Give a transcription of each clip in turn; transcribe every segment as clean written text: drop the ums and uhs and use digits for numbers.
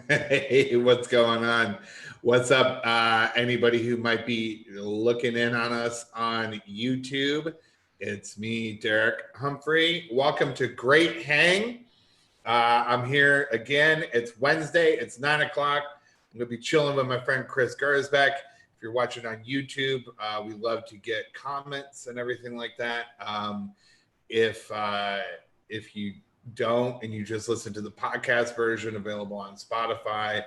Hey, what's going on? What's up, anybody who might be looking in on us on YouTube? It's me, Derek Humphrey. Welcome to Great Hang. I'm here again. It's Wednesday. It's 9 o'clock. I'm going to be chilling with my friend Chris Gersbeck. If you're watching on YouTube, we love to get comments and everything like that. If you don't and you just listen to the podcast version available on Spotify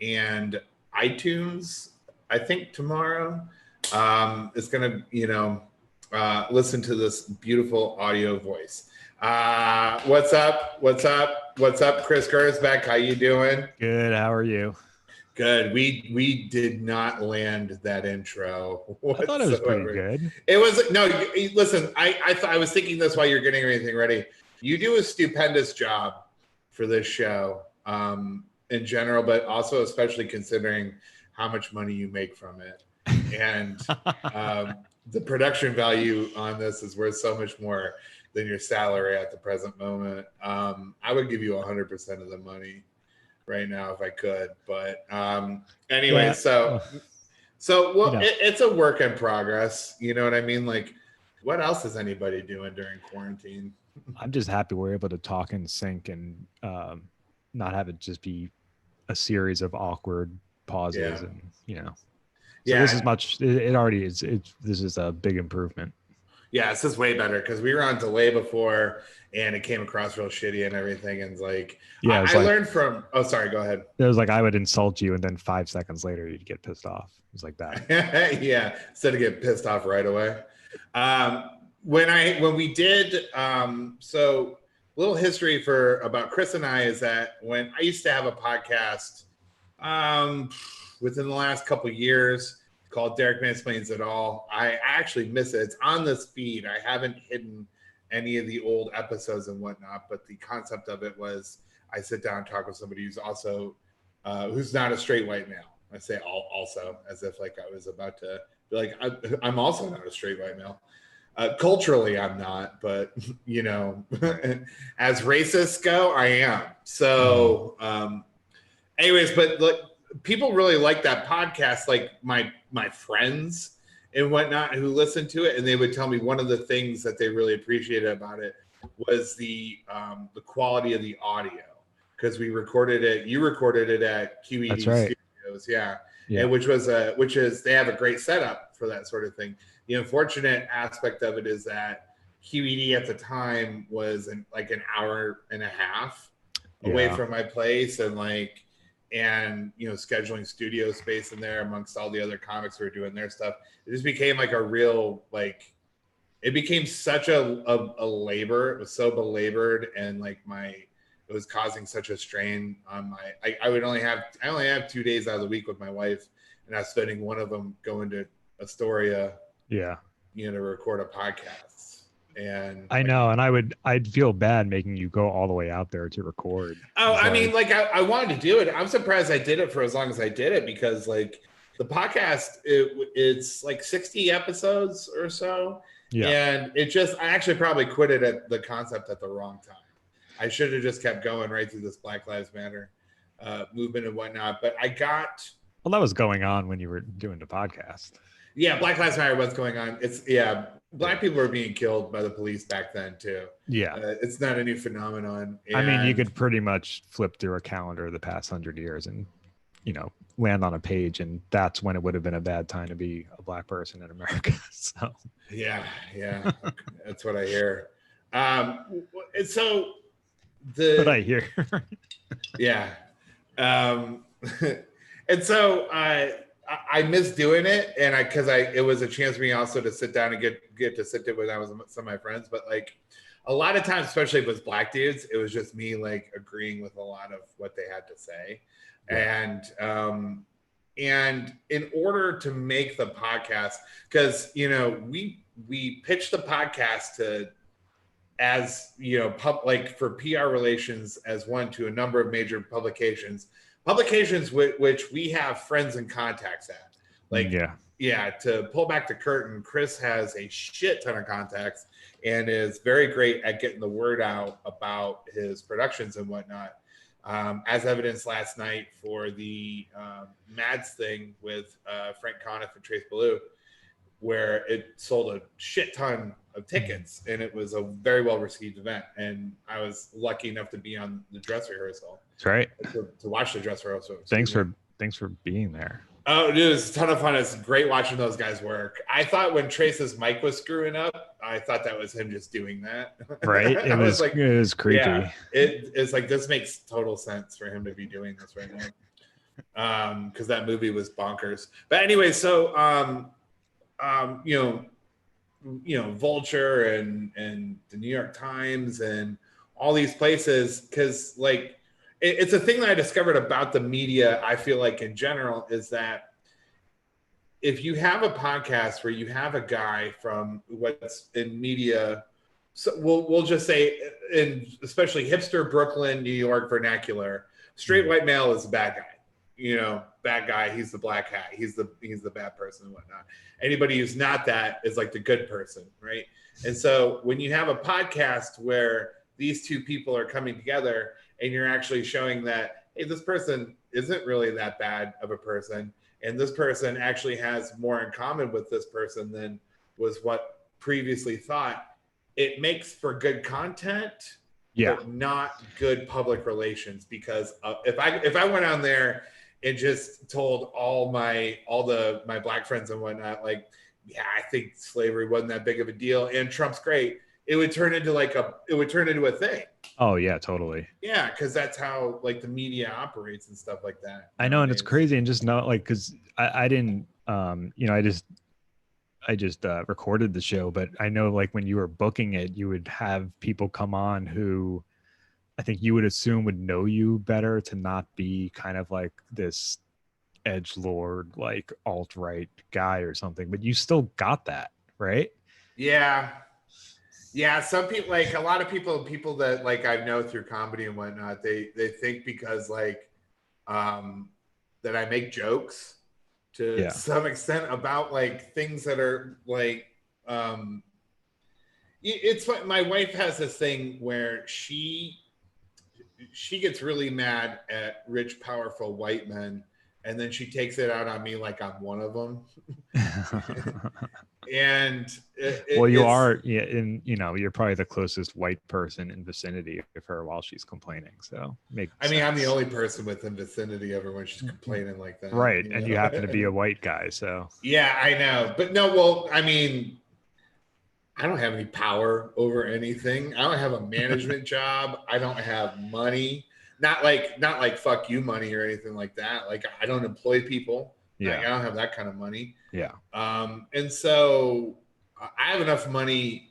and iTunes, I think tomorrow is going to listen to this beautiful audio voice. What's up, Chris Gersbeck? How you doing? Good. How are you? Good. We did not land that intro whatsoever. I thought it was pretty good. It was no. Listen, I was thinking this while you're getting everything ready. You do a stupendous job for this show in general, but also especially considering how much money you make from it, and the production value on this is worth so much more than your salary at the present moment. I would give you 100% of the money right now if I could, but anyway, yeah. It's a work in progress. You know what I mean? Like, what else is anybody doing during quarantine? I'm just happy we're able to talk in sync and not have it just be a series of awkward pauses, and this is much. It already is. This is a big improvement. Yeah, this is way better because we were on delay before and it came across real shitty and everything. And it's like, I learned from, oh, sorry, go ahead. It was like, I would insult you and then 5 seconds later you'd get pissed off. It was like that. Yeah, instead of getting pissed off right away. When we did, so a little history about Chris and I is that when I used to have a podcast within the last couple of years, called Derek Mansplains It All. I actually miss it. It's on this feed. I haven't hidden any of the old episodes and whatnot, but the concept of it was I sit down and talk with somebody who's also who's not a straight white male. I say also as if like I was about to be like, I'm also not a straight white male. Culturally, I'm not, but as racists go, I am. So anyways, but look, people really like that podcast, like my friends and whatnot who listened to it, and they would tell me one of the things that they really appreciated about it was the quality of the audio, because you recorded it at QED Studios, yeah. And which is they have a great setup for that sort of thing. The unfortunate aspect of it is that QED at the time was like an hour and a half away from my place, and scheduling studio space in there amongst all the other comics who were doing their stuff. It just became like a real, it became such a labor. It was so belabored, and like my it was causing such a strain on I only have 2 days out of the week with my wife, and I was spending one of them going to Astoria, Yeah. to record a podcast. And I know, and I'd feel bad making you go all the way out there to record. Oh, I mean, like I wanted to do it. I'm surprised I did it for as long as I did it, because like the podcast, it's like 60 episodes or so. Yeah. And I actually probably quit it at the concept at the wrong time. I should have just kept going right through this Black Lives Matter movement and whatnot. But well, that was going on when you were doing the podcast. Yeah, Black Lives Matter was going on. Black people were being killed by the police back then too. Yeah. It's not a new phenomenon. I mean, you could pretty much flip through a calendar of the past 100 years and, land on a page, and that's when it would have been a bad time to be a Black person in America. So yeah, that's what I hear. And so what I hear. Yeah. And so I miss doing it, and it was a chance for me also to sit down and get to sit there with some of my friends. But like a lot of times, especially if it was Black dudes, it was just me like agreeing with a lot of what they had to say. Yeah. And in order to make the podcast, because we pitched the podcast like for PR relations as one to a number of major publications which we have friends and contacts at. Like, to pull back the curtain, Chris has a shit ton of contacts and is very great at getting the word out about his productions and whatnot. As evidenced last night for the Mads thing with Frank Conniff and Trace Ballou, where it sold a shit ton of tickets, and it was a very well received event. And I was lucky enough to be on the dress rehearsal. That's right. To watch the dress rehearsal. Thanks for being there. Oh, dude, it was a ton of fun. It's great watching those guys work. I thought when Trace's mic was screwing up, I thought that was him just doing that. Right. It was creepy. Yeah, it's like, this makes total sense for him to be doing this right now. Because that movie was bonkers. But anyway, so Vulture and the New York Times and all these places, because like it's a thing that I discovered about the media, I feel like in general, is that if you have a podcast where you have a guy from what's in media, so we'll just say in especially hipster Brooklyn, New York vernacular, straight white male is a bad guy. Bad guy, he's the black hat, he's the bad person and whatnot. Anybody who's not that is like the good person, right? And so when you have a podcast where these two people are coming together and you're actually showing that, hey, this person isn't really that bad of a person, and this person actually has more in common with this person than was what previously thought, it makes for good content, but not good public relations. Because if I went on there and just told all my black friends and whatnot, like, yeah, I think slavery wasn't that big of a deal and Trump's great, it would turn into a thing. Oh yeah, totally. Yeah, because that's how like the media operates and stuff like that. I know, and it's crazy, and just not like, because I didn't I just recorded the show, but I know like when you were booking it, you would have people come on who I think you would assume would know you better, to not be kind of like this edgelord, like alt-right guy or something, but you still got that, right? Yeah. Some people, like a lot of people that like I know through comedy and whatnot, they think because like that I make jokes to some extent about like things that are like it's like my wife has this thing where she gets really mad at rich, powerful white men, and then she takes it out on me like I'm one of them. And you are, and you're probably the closest white person in vicinity of her while she's complaining. So I'm the only person within vicinity of her when she's complaining like that. Right. And you happen to be a white guy. So yeah, I know. But no, well, I mean, I don't have any power over anything. I don't have a management job. I don't have money. Not like fuck you money or anything like that. Like I don't employ people. Yeah. Like, I don't have that kind of money. Yeah. And so I have enough money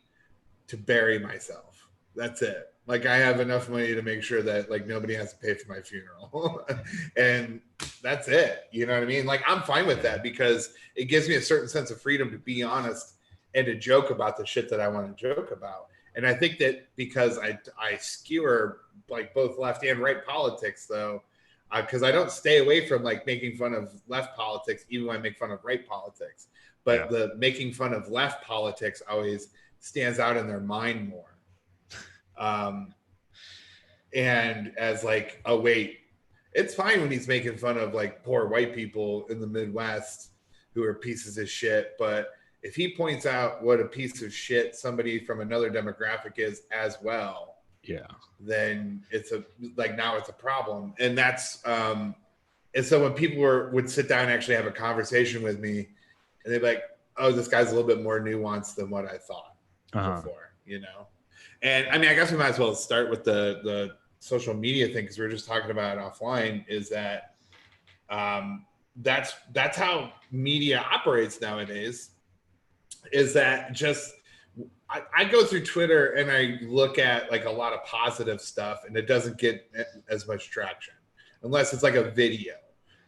to bury myself. That's it. Like I have enough money to make sure that like nobody has to pay for my funeral. And that's it. You know what I mean? Like I'm fine with that because it gives me a certain sense of freedom to be honest and to joke about the shit that I want to joke about. And I think that because I skewer like both left and right politics though, because I don't stay away from like making fun of left politics, even when I make fun of right politics. But the making fun of left politics always stands out in their mind more. And as like, oh wait, it's fine when he's making fun of like poor white people in the Midwest who are pieces of shit, but if he points out what a piece of shit somebody from another demographic is as well, then it's now it's a problem. And that's and so when people would sit down and actually have a conversation with me, and they'd be like, oh, this guy's a little bit more nuanced than what I thought before, you know? And I mean, I guess we might as well start with the social media thing because we were just talking about it offline. Is that that's how media operates nowadays? Is that just I go through Twitter and I look at like a lot of positive stuff, and it doesn't get as much traction unless it's like a video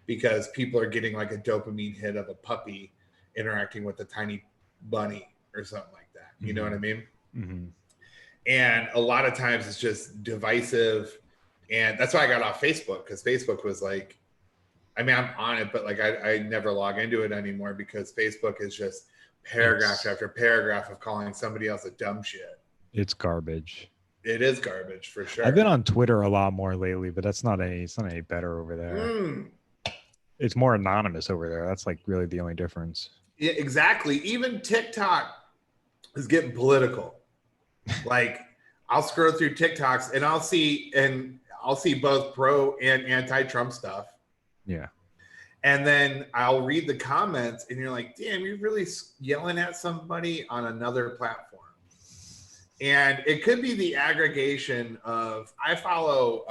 because people are getting like a dopamine hit of a puppy interacting with a tiny bunny or something like that. You know what I mean? Mm-hmm. And a lot of times it's just divisive. And that's why I got off Facebook because Facebook was like, I mean, I'm on it, but like I never log into it anymore because Facebook is just paragraph after paragraph of calling somebody else a dumb shit. It's garbage. It is garbage for sure. I've been on Twitter a lot more lately, but it's not any better over there. It's more anonymous over there. That's like really the only difference. Yeah, exactly. Even TikTok is getting political. Like I'll scroll through TikToks and I'll see both pro and anti-Trump stuff. Yeah. And then I'll read the comments and you're like, damn, you're really yelling at somebody on another platform. And it could be the aggregation of, I follow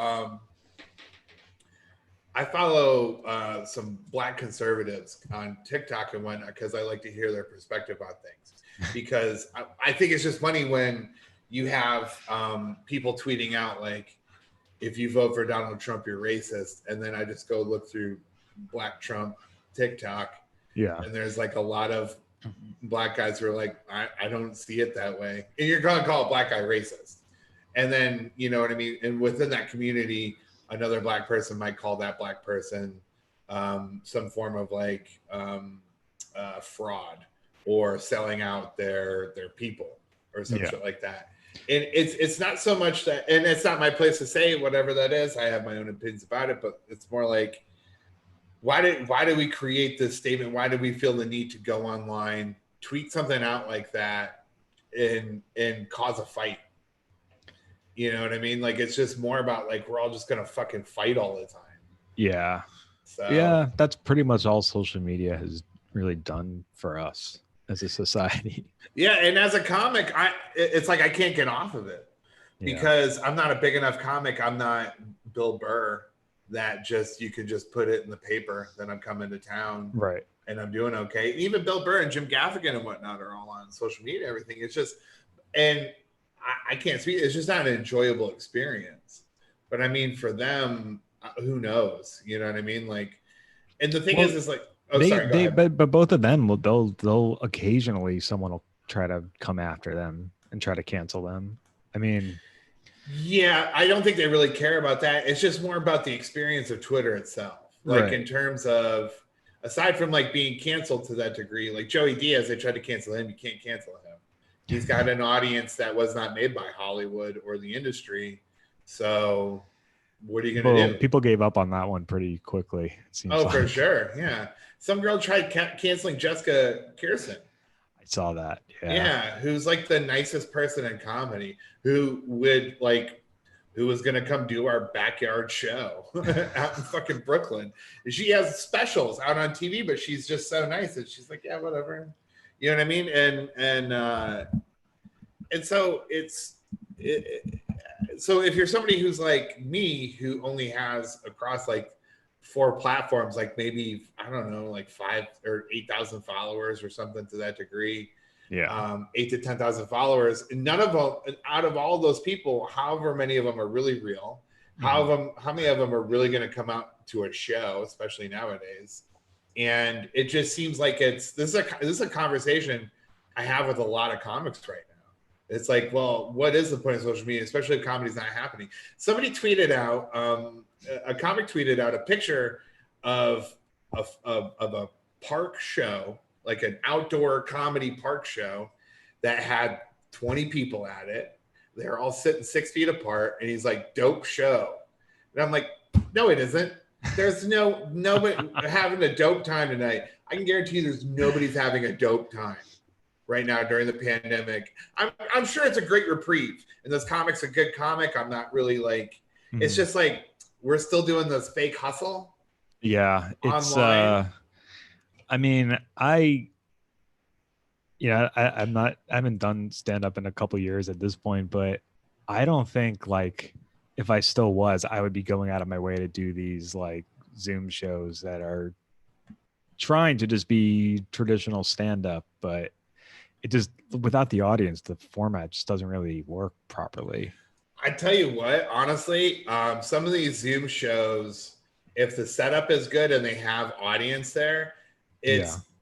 some Black conservatives on TikTok and whatnot because I like to hear their perspective on things. Because I think it's just funny when you have people tweeting out like, if you vote for Donald Trump, you're racist. And then I just go look through Black Trump TikTok. Yeah. And there's like a lot of Black guys who are like, I don't see it that way. And you're going to call a Black guy racist. And then, you know what I mean? And within that community, another Black person might call that Black person some form of like fraud or selling out their people or some shit like that. And it's not so much that, and it's not my place to say whatever that is. I have my own opinions about it, but it's more like, why did we create this statement? Why did we feel the need to go online, tweet something out like that, and cause a fight? You know what I mean? Like it's just more about like we're all just gonna fucking fight all the time. Yeah. So yeah, that's pretty much all social media has really done for us as a society. Yeah, and as a comic, it's like I can't get off of it because I'm not a big enough comic. I'm not Bill Burr that just you can just put it in the paper that I'm coming to town, right? And I'm doing okay. Even Bill Burr and Jim Gaffigan and whatnot are all on social media and everything. It's just, and I can't speak. It's just not an enjoyable experience. But I mean, for them, who knows? You know what I mean? Like, and the thing is like, oh, sorry, but both of them they'll occasionally someone will try to come after them and try to cancel them. I mean, yeah, I don't think they really care about that. It's just more about the experience of Twitter itself. Like in terms of, aside from like being canceled to that degree, like Joey Diaz, they tried to cancel him. You can't cancel him. He's got an audience that was not made by Hollywood or the industry. So what are you going to do? People gave up on that one pretty quickly. It seems like. For sure. Yeah. Some girl tried canceling Jessica Kirsten. I saw that. Yeah. Who's like the nicest person in comedy who was going to come do our backyard show out in fucking Brooklyn. And she has specials out on TV, but she's just so nice that she's like, yeah, whatever. You know what I mean? And so so if you're somebody who's like me, who only has across like 4 platforms, like maybe, I don't know, like 5 or 8,000 followers or something to that degree, 8 to 10,000 followers. And none of them, out of all those people, however many of them are really real, how many of them are really going to come out to a show, especially nowadays. And it just seems like this is a conversation I have with a lot of comics right now. It's like, well, what is the point of social media, especially if comedy's not happening? Somebody tweeted out, a comic tweeted out a picture of a park show, like an outdoor comedy park show that had 20 people at it. They're all sitting 6 feet apart, and he's like, dope show. And I'm like, no, it isn't. There's nobody having a dope time tonight. I can guarantee there's nobody's having a dope time right now during the pandemic. I'm sure it's a great reprieve, and this comic's a good comic. I'm not really like, it's just like we're still doing this fake hustle. Yeah, it's online. I mean, I haven't done stand up in a couple years at this point, but I don't think like if I still was, I would be going out of my way to do these like Zoom shows that are trying to just be traditional stand up, but it just, without the audience, the format just doesn't really work properly. I tell you what, honestly, some of these Zoom shows, if the setup is good and they have audience there,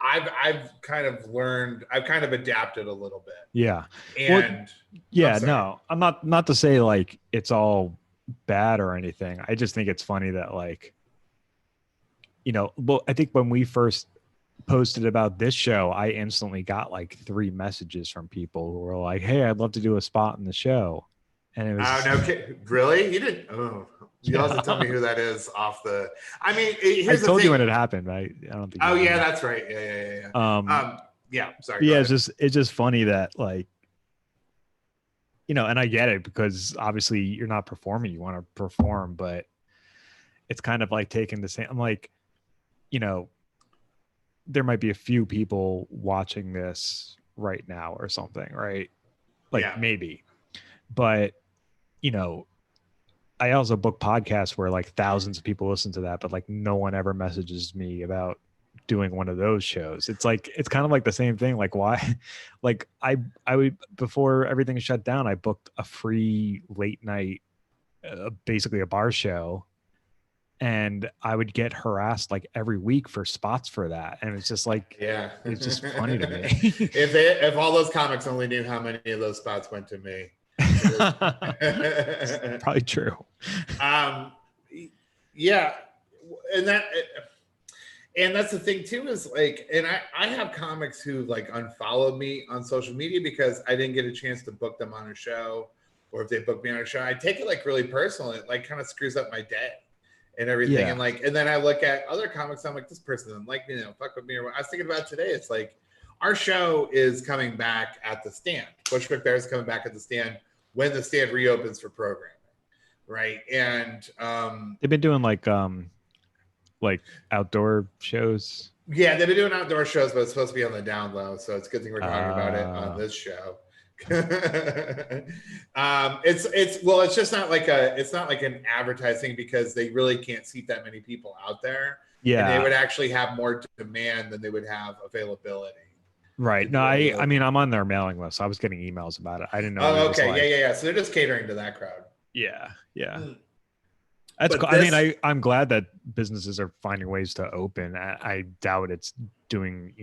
I've kind of adapted a little bit. Yeah. And no, I'm not to say like it's all bad or anything. I just think it's funny that like, well, I think when we first posted about this show, I instantly got like 3 messages from people who were like, "Hey, I'd love to do a spot in the show." And it was no, really? You didn't? Oh, you have to tell me who that is off the. I mean, I told you when it happened, right? I don't think. Oh yeah, that's right. Yeah. Yeah. Sorry. Yeah, it's just funny that like, and I get it because obviously you're not performing, you want to perform, but it's kind of like taking the same. I'm like, there might be a few people watching this right now or something, right? Like maybe, but I also book podcasts where like thousands of people listen to that, but like no one ever messages me about doing one of those shows. It's like, it's kind of like the same thing. Like why, like I would, before everything shut down, I booked a free late night, basically a bar show. And I would get harassed like every week for spots for that. And it's just like, it's just funny to me. if all those comics only knew how many of those spots went to me. Probably true. Yeah. And that's the thing too, is like, and I have comics who like unfollowed me on social media because I didn't get a chance to book them on a show, or if they book me on a show, I take it like really personal. It like kind of screws up my day and everything. Yeah. And then I look at other comics, I'm like, this person doesn't like me, fuck with me. Or what I was thinking about today, it's like our show is coming back at the Stand. Bushwick Bears is coming back at the Stand when the Stand reopens for programming, right? And they've been doing like outdoor shows. Yeah, they've been doing outdoor shows, but it's supposed to be on the down low, so it's a good thing we're talking about it on this show. It's just not like an advertising, because they really can't seat that many people out there. Yeah, and they would actually have more demand than they would have availability. Right. No, I mean, I'm on their mailing list. I was getting emails about it. I didn't know. Oh, okay. Yeah. So they're just catering to that crowd. Yeah. That's cool. I mean, I'm glad that businesses are finding ways to open. I doubt it's doing,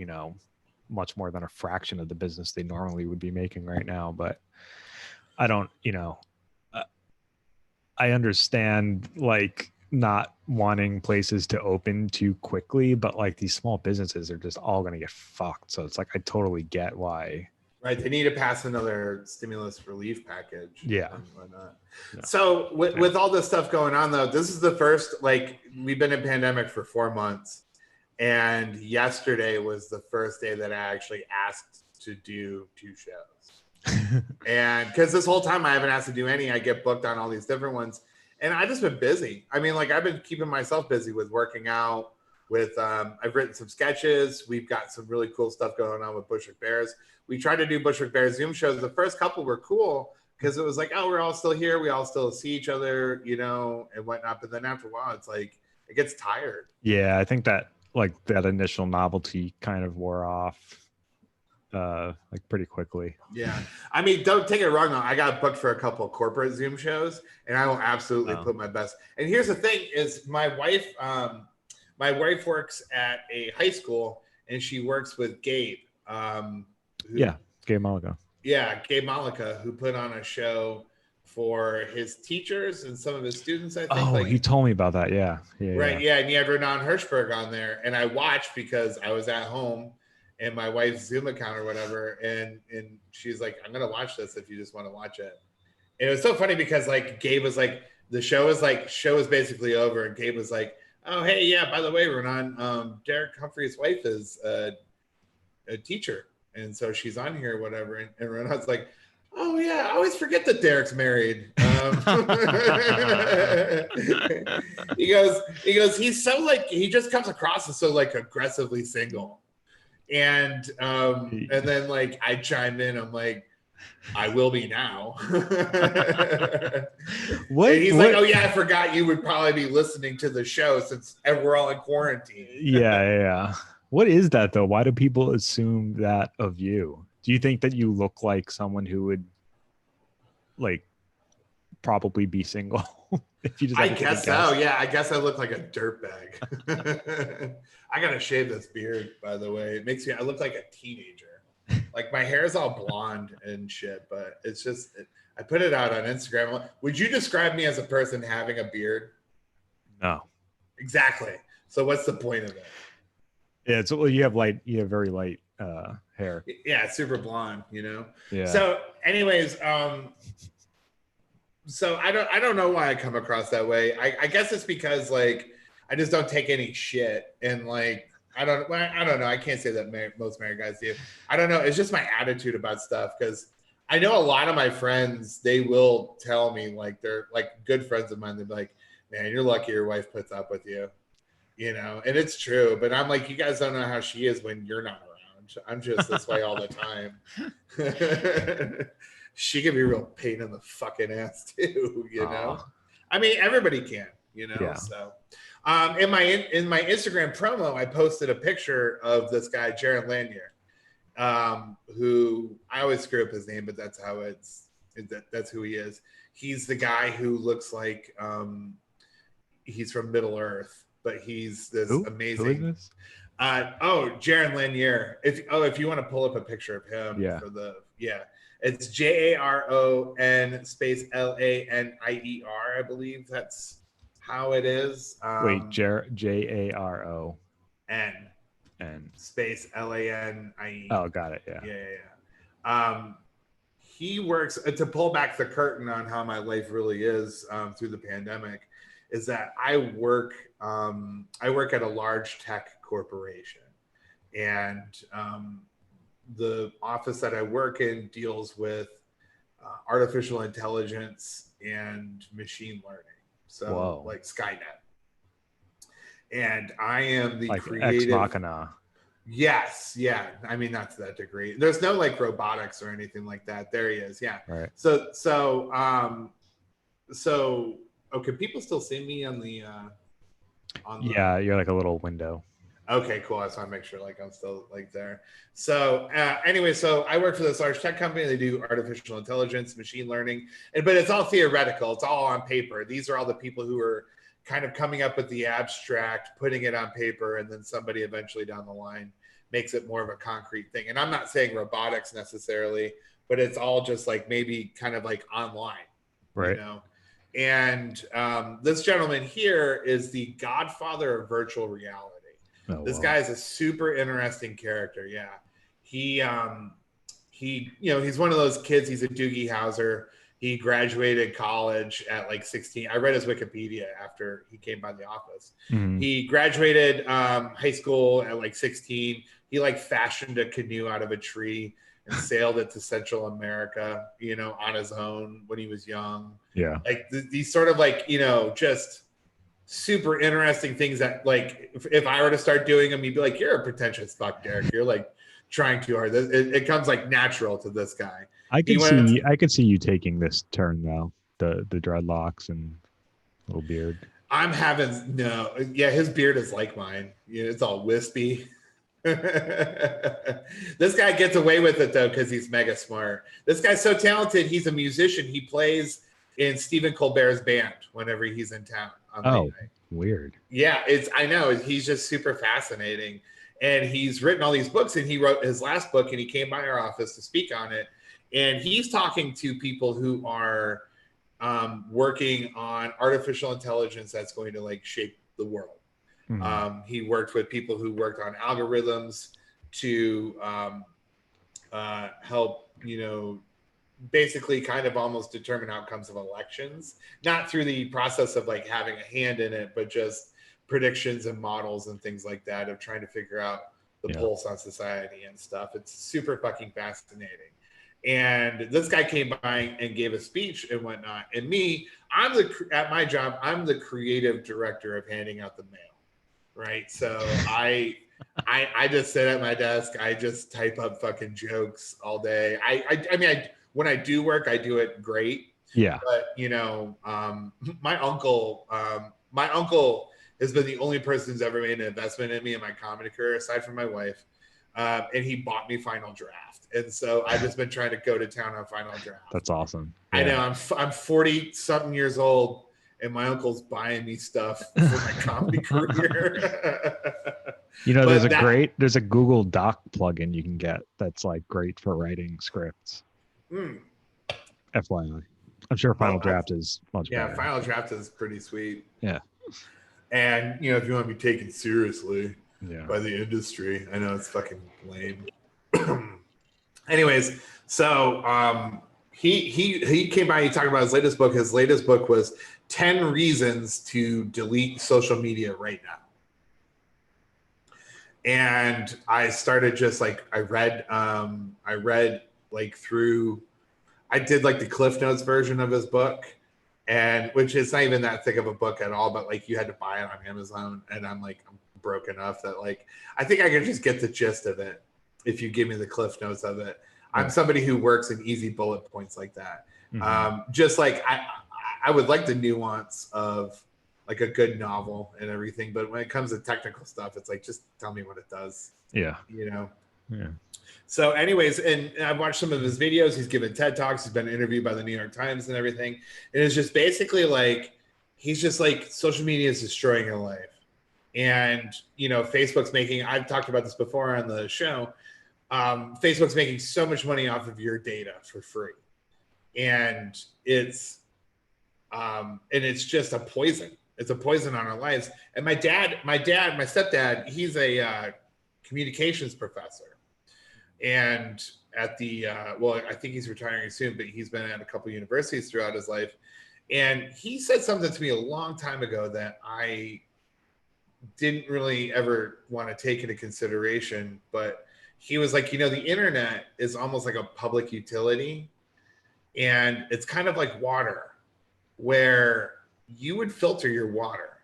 much more than a fraction of the business they normally would be making right now. But I don't, I understand like not wanting places to open too quickly, but like these small businesses are just all going to get fucked. So it's like, I totally get why. Right. They need to pass another stimulus relief package. Yeah. And whatnot. No. So with all this stuff going on, though, this is the first, like, we've been in pandemic for 4 months. And yesterday was the first day that I actually asked to do 2 shows. And because this whole time I haven't asked to do any, I get booked on all these different ones. And I just been busy. I mean, like, I've been keeping myself busy with working out, with I've written some sketches. We've got some really cool stuff going on with Bushwick Bears. We tried to do Bushwick Bears Zoom shows. The first couple were cool because it was like, oh, we're all still here. We all still see each other, and whatnot. But then after a while, it's like, it gets tired. Yeah, I think that like that initial novelty kind of wore off. like pretty quickly. Yeah. I mean, don't take it wrong though. I got booked for a couple of corporate Zoom shows, and I will absolutely put my best. And here's the thing: is my wife works at a high school, and she works with Gabe. Gabe Malika. Yeah, Gabe Malika, who put on a show for his teachers and some of his students, I think. Oh, he told me about that. Yeah. Right. Yeah. And you had Renan Hirschberg on there. And I watched because I was at home and my wife's Zoom account or whatever. And she's like, I'm going to watch this if you just want to watch it. And it was so funny because like Gabe was like, the show is basically over. And Gabe was like, oh, hey, yeah, by the way, Renan, Derek Humphrey's wife is a teacher. And so she's on here or whatever. And Renan's like, oh yeah, I always forget that Derek's married. He goes, he's so like, he just comes across as so like aggressively single. And then like I chime in, I'm like, I will be now. What? And he's like, oh yeah, I forgot you would probably be listening to the show since we're all in quarantine. Yeah. What is that though? Why do people assume that of you? Do you think that you look like someone who would like probably be single? If you just I guess so. Yeah, I guess I look like a dirtbag. I gotta shave this beard, by the way. It makes me, I look like a teenager. Like my hair is all blonde and shit, but it's just, I put it out on Instagram. Would you describe me as a person having a beard? No. Exactly. So what's the point of it? Yeah, so you have very light hair. Yeah, super blonde, you know? Yeah. So anyways, so I don't know why I come across that way. I guess it's because like I just don't take any shit, and like I don't know. I can't say that most married guys do. I don't know. It's just my attitude about stuff, because I know a lot of my friends, they will tell me, like they're like good friends of mine. They're like, man, you're lucky your wife puts up with you, you know? And it's true. But I'm like, you guys don't know how she is when you're not around. I'm just this way all the time. She can be a real pain in the fucking ass too, you know? I mean, everybody can, you know? Yeah. So in my Instagram promo, I posted a picture of this guy, Jaron Lanier, who I always screw up his name, but that's how that's who he is. He's the guy who looks like he's from Middle Earth, but he's this amazing. Who is this? Jaron Lanier. If you want to pull up a picture of him, it's JARON space LANIER. I believe that's how it is. Wait, JARON space LANIE. Oh, got it. Yeah. He works to pull back the curtain on how my life really is through the pandemic. Is that I work at a large tech corporation, and the office that I work in deals with artificial intelligence and machine learning. So like Skynet. And I am the creative. Ex Machina. Yes. Yeah. I mean, not to that degree. There's no like robotics or anything like that. There he is. Yeah. Right. So, can people still see me on the yeah, you're like a little window. Okay, cool. I just want to make sure like I'm still like there. So anyway, so I work for this large tech company. They do artificial intelligence, machine learning, but it's all theoretical. It's all on paper. These are all the people who are kind of coming up with the abstract, putting it on paper, and then somebody eventually down the line makes it more of a concrete thing. And I'm not saying robotics necessarily, but it's all just like maybe kind of like online, right? You know? And this gentleman here is the godfather of virtual reality. This guy is a super interesting character. Yeah. He, he's one of those kids. He's a Doogie Howser. He graduated college at like 16. I read his Wikipedia after he came by the office. Mm-hmm. He graduated high school at like 16. He like fashioned a canoe out of a tree and sailed it to Central America, you know, on his own when he was young. Yeah. Like these sort of like, you know, just super interesting things that like, if I were to start doing them, you'd be like, you're a pretentious fuck, Derek. You're like trying too hard. It comes like natural to this guy. I could see you taking this turn though. The dreadlocks and little beard. His beard is like mine. You know, it's all wispy. This guy gets away with it though because he's mega smart. This guy's so talented. He's a musician. He plays in Stephen Colbert's band whenever he's in town on late night. Weird. Yeah, I know. He's just super fascinating. And he's written all these books, and he wrote his last book, and he came by our office to speak on it. And he's talking to people who are working on artificial intelligence that's going to like shape the world. He worked with people who worked on algorithms to help, basically kind of almost determine outcomes of elections, not through the process of like having a hand in it, but just predictions and models and things like that of trying to figure out the pulse on society and stuff. It's super fucking fascinating. And this guy came by and gave a speech and whatnot. And me, at my job, I'm the creative director of handing out the mail. Right. So I just sit at my desk. I just type up fucking jokes all day. I mean, when I do work, I do it great. Yeah. But my uncle has been the only person who's ever made an investment in me in my comedy career, aside from my wife. And he bought me Final Draft. And so I've just been trying to go to town on Final Draft. That's awesome. Yeah. I know. I'm 40 something years old, and my uncle's buying me stuff for my comedy career. There's a Google Doc plugin you can get that's like great for writing scripts. FYI. I'm sure Final Draft is much better. Yeah, Final Draft is pretty sweet. Yeah. And if you want to be taken seriously by the industry, I know it's fucking lame. Anyways, so he came by, he talked about his latest book. His latest book was 10 Reasons to Delete Social Media Right Now. And I started just like, I read like through, I did like the Cliff Notes version of his book, and which is not even that thick of a book at all, but like you had to buy it on Amazon. And I'm broke enough that like, I think I could just get the gist of it if you give me the Cliff Notes of it. I'm somebody who works in easy bullet points like that. Just like I would like the nuance of like a good novel and everything, but when it comes to technical stuff, it's like, just tell me what it does. Yeah. Yeah. So anyways, and I've watched some of his videos. He's given TED Talks. He's been interviewed by the New York Times and everything. And it's just basically like, he's just like, social media is destroying your life. And, Facebook's making, I've talked about this before on the show, Facebook's making so much money off of your data for free. And it's just a poison. It's a poison on our lives. And my stepdad, he's a communications professor. And at the, I think he's retiring soon, but he's been at a couple universities throughout his life. And he said something to me a long time ago that I didn't really ever want to take into consideration, but he was like, the internet is almost like a public utility, and it's kind of like water, where you would filter your water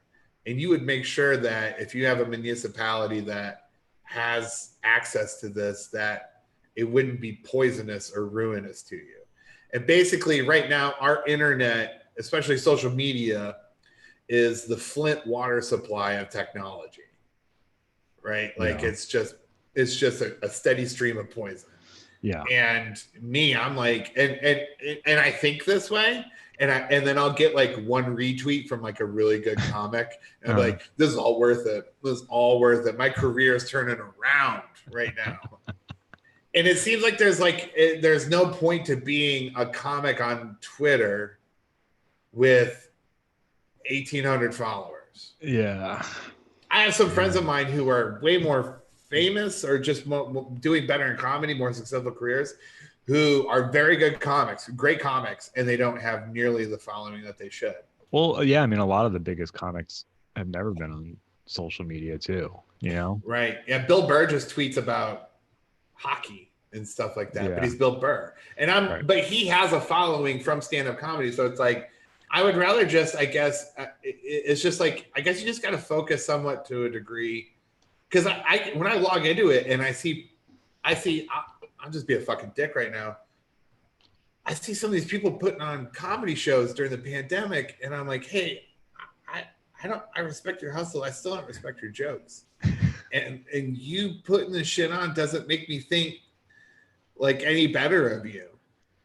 and you would make sure that if you have a municipality that has access to this, that it wouldn't be poisonous or ruinous to you. And basically right now, our internet, especially social media, is the Flint water supply of technology, right? Like it's just a steady stream of poison. Yeah. And me, I'm like, and I think this way, and then I'll get like one retweet from like a really good comic, and I'm like, this is all worth it. This is all worth it. My career is turning around right now. And it seems like there's no point to being a comic on Twitter with 1,800 followers. Yeah. I have some friends of mine who are way more famous or just doing better in comedy, more successful careers, who are very good comics, great comics, and they don't have nearly the following that they should. Well, yeah, I mean, a lot of the biggest comics have never been on social media too, Right. Yeah, Bill Burr just tweets about hockey and stuff like that, but he's Bill Burr. And but he has a following from stand-up comedy, so it's like, I would rather just, I guess, it's just like, I guess you just got to focus somewhat to a degree. Because when I log into it and I see, I'll just be a fucking dick right now. I see some of these people putting on comedy shows during the pandemic, and I'm like, hey, I respect your hustle. I still don't respect your jokes. And you putting this shit on doesn't make me think like any better of you.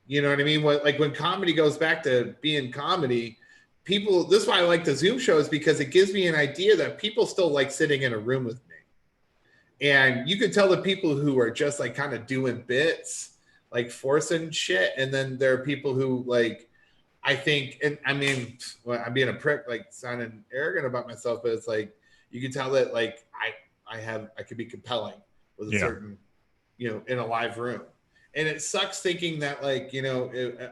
You know what I mean? Like when comedy goes back to being comedy, people, this is why I like the Zoom shows, because it gives me an idea that people still like sitting in a room with me. And you can tell the people who are just like kind of doing bits, like forcing shit. And then there are people who like, I think, and I mean, well, I'm being a prick, like sounding arrogant about myself, but it's like, you can tell that like I could be compelling with a certain, you know, in a live room. And it sucks thinking that like, you know,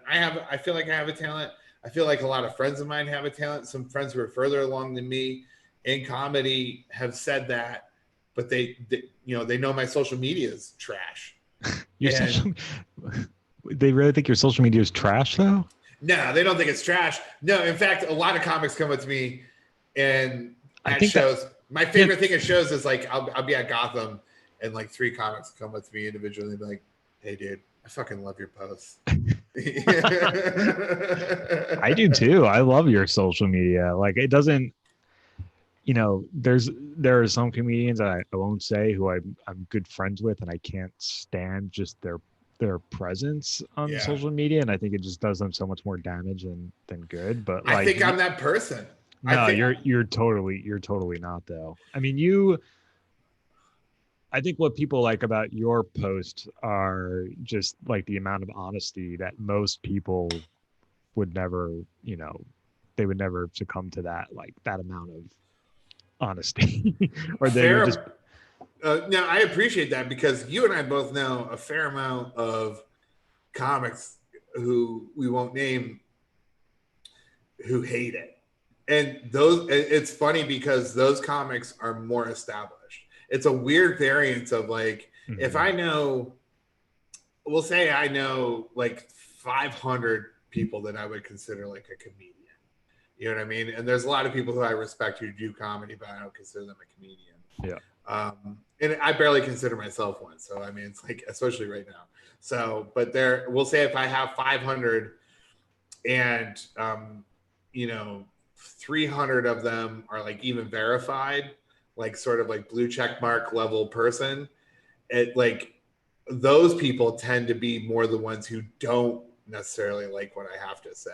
I feel like I have a talent. I feel like a lot of friends of mine have a talent. Some friends who are further along than me in comedy have said that, but they you know, they know my social media is trash. They really think your social media is trash though? No, they don't think it's trash. No, in fact, a lot of comics come with me and at shows. My favorite thing at shows is like I'll be at Gotham and like 3 comics come with me individually and be like, hey dude, I fucking love your posts. I do too. I love your social media. Like it doesn't, you know, there are some comedians that I won't say who I'm good friends with, and I can't stand just their presence on social media, and I think it just does them so much more damage than good. But like, I think I'm that person. No, you're totally not though. I mean, I think what people like about your posts are just like the amount of honesty that most people would never, you know, they would never succumb to that, like that amount of honesty. Or they would just now I appreciate that, because you and I both know a fair amount of comics who we won't name who hate it. And it's funny because those comics are more established. It's a weird variance of like, if I know, we'll say I know like 500 people that I would consider like a comedian. You know what I mean? And there's a lot of people who I respect who do comedy, but I don't consider them a comedian. Yeah. And I barely consider myself one. So, I mean, it's like, especially right now. So, but we'll say if I have 500 and, you know, 300 of them are like even verified, like sort of like blue check mark level person, it like those people tend to be more the ones who don't necessarily like what I have to say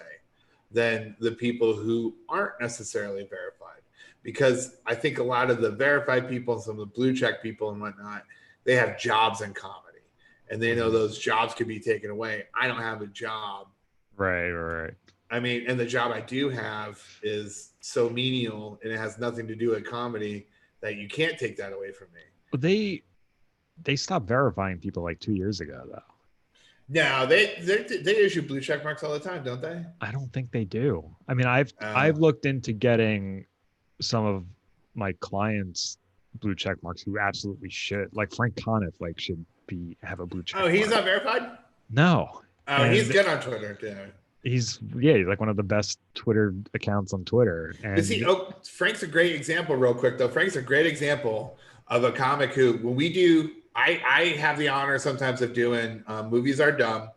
than the people who aren't necessarily verified. Because I think a lot of the verified people, some of the blue check people and whatnot, they have jobs in comedy and they know those jobs could be taken away. I don't have a job. Right. I mean, and the job I do have is so menial and it has nothing to do with comedy that you can't take that away from me. But they stopped verifying people like 2 years ago though. No, they issue blue check marks all the time, don't they? I don't think they do. I mean, I've looked into getting some of my clients blue check marks who absolutely should. Like Frank Conniff, like should have a blue check. Oh, he's not verified? No. Oh, and he's good on Twitter too. He's like one of the best Twitter accounts on Twitter. And Frank's a great example. Real quick though, Frank's a great example of a comic who, when we do, I have the honor sometimes of doing Movies Are Dumb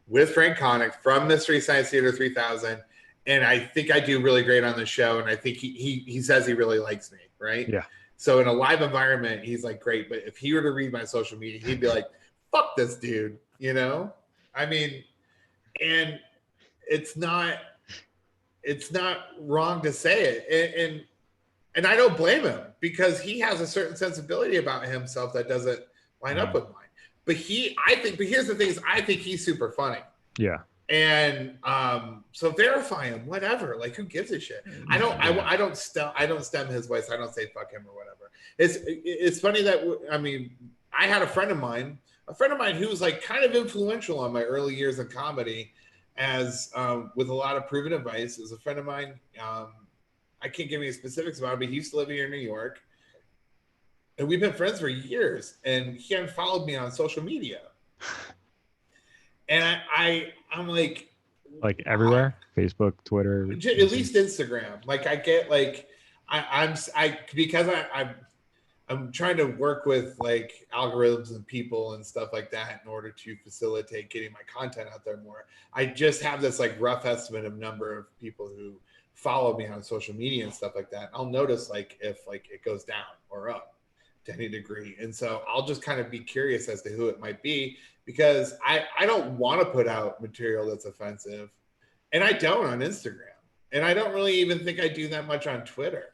with Frank Conniff from Mystery Science Theater 3000, and I think I do really great on the show. And I think he says he really likes me, right? Yeah. So in a live environment, he's like great. But if he were to read my social media, he'd be like, "Fuck this dude," you know? I mean, and it's not wrong to say it, and I don't blame him, because he has a certain sensibility about himself that doesn't line up with mine. But here's the thing: is I think he's super funny. Yeah. And so verify him, whatever. Like, who gives a shit? I don't stem his voice. I don't say fuck him or whatever. It's funny that, I mean, I had a friend of mine who was like kind of influential on my early years in comedy, as with a lot of proven advice. Is a friend of mine. I can't give any specifics about it, but he used to live here in New York, and we've been friends for years. And he unfollowed me on social media, and I'm like everywhere, Facebook, Twitter, at least Instagram. Like I get like I'm trying to work with like algorithms and people and stuff like that in order to facilitate getting my content out there more. I just have this like rough estimate of number of people who follow me on social media and stuff like that, I'll notice like if like it goes down or up to any degree. And so I'll just kind of be curious as to who it might be, because I don't want to put out material that's offensive. And I don't on Instagram. And I don't really even think I do that much on Twitter.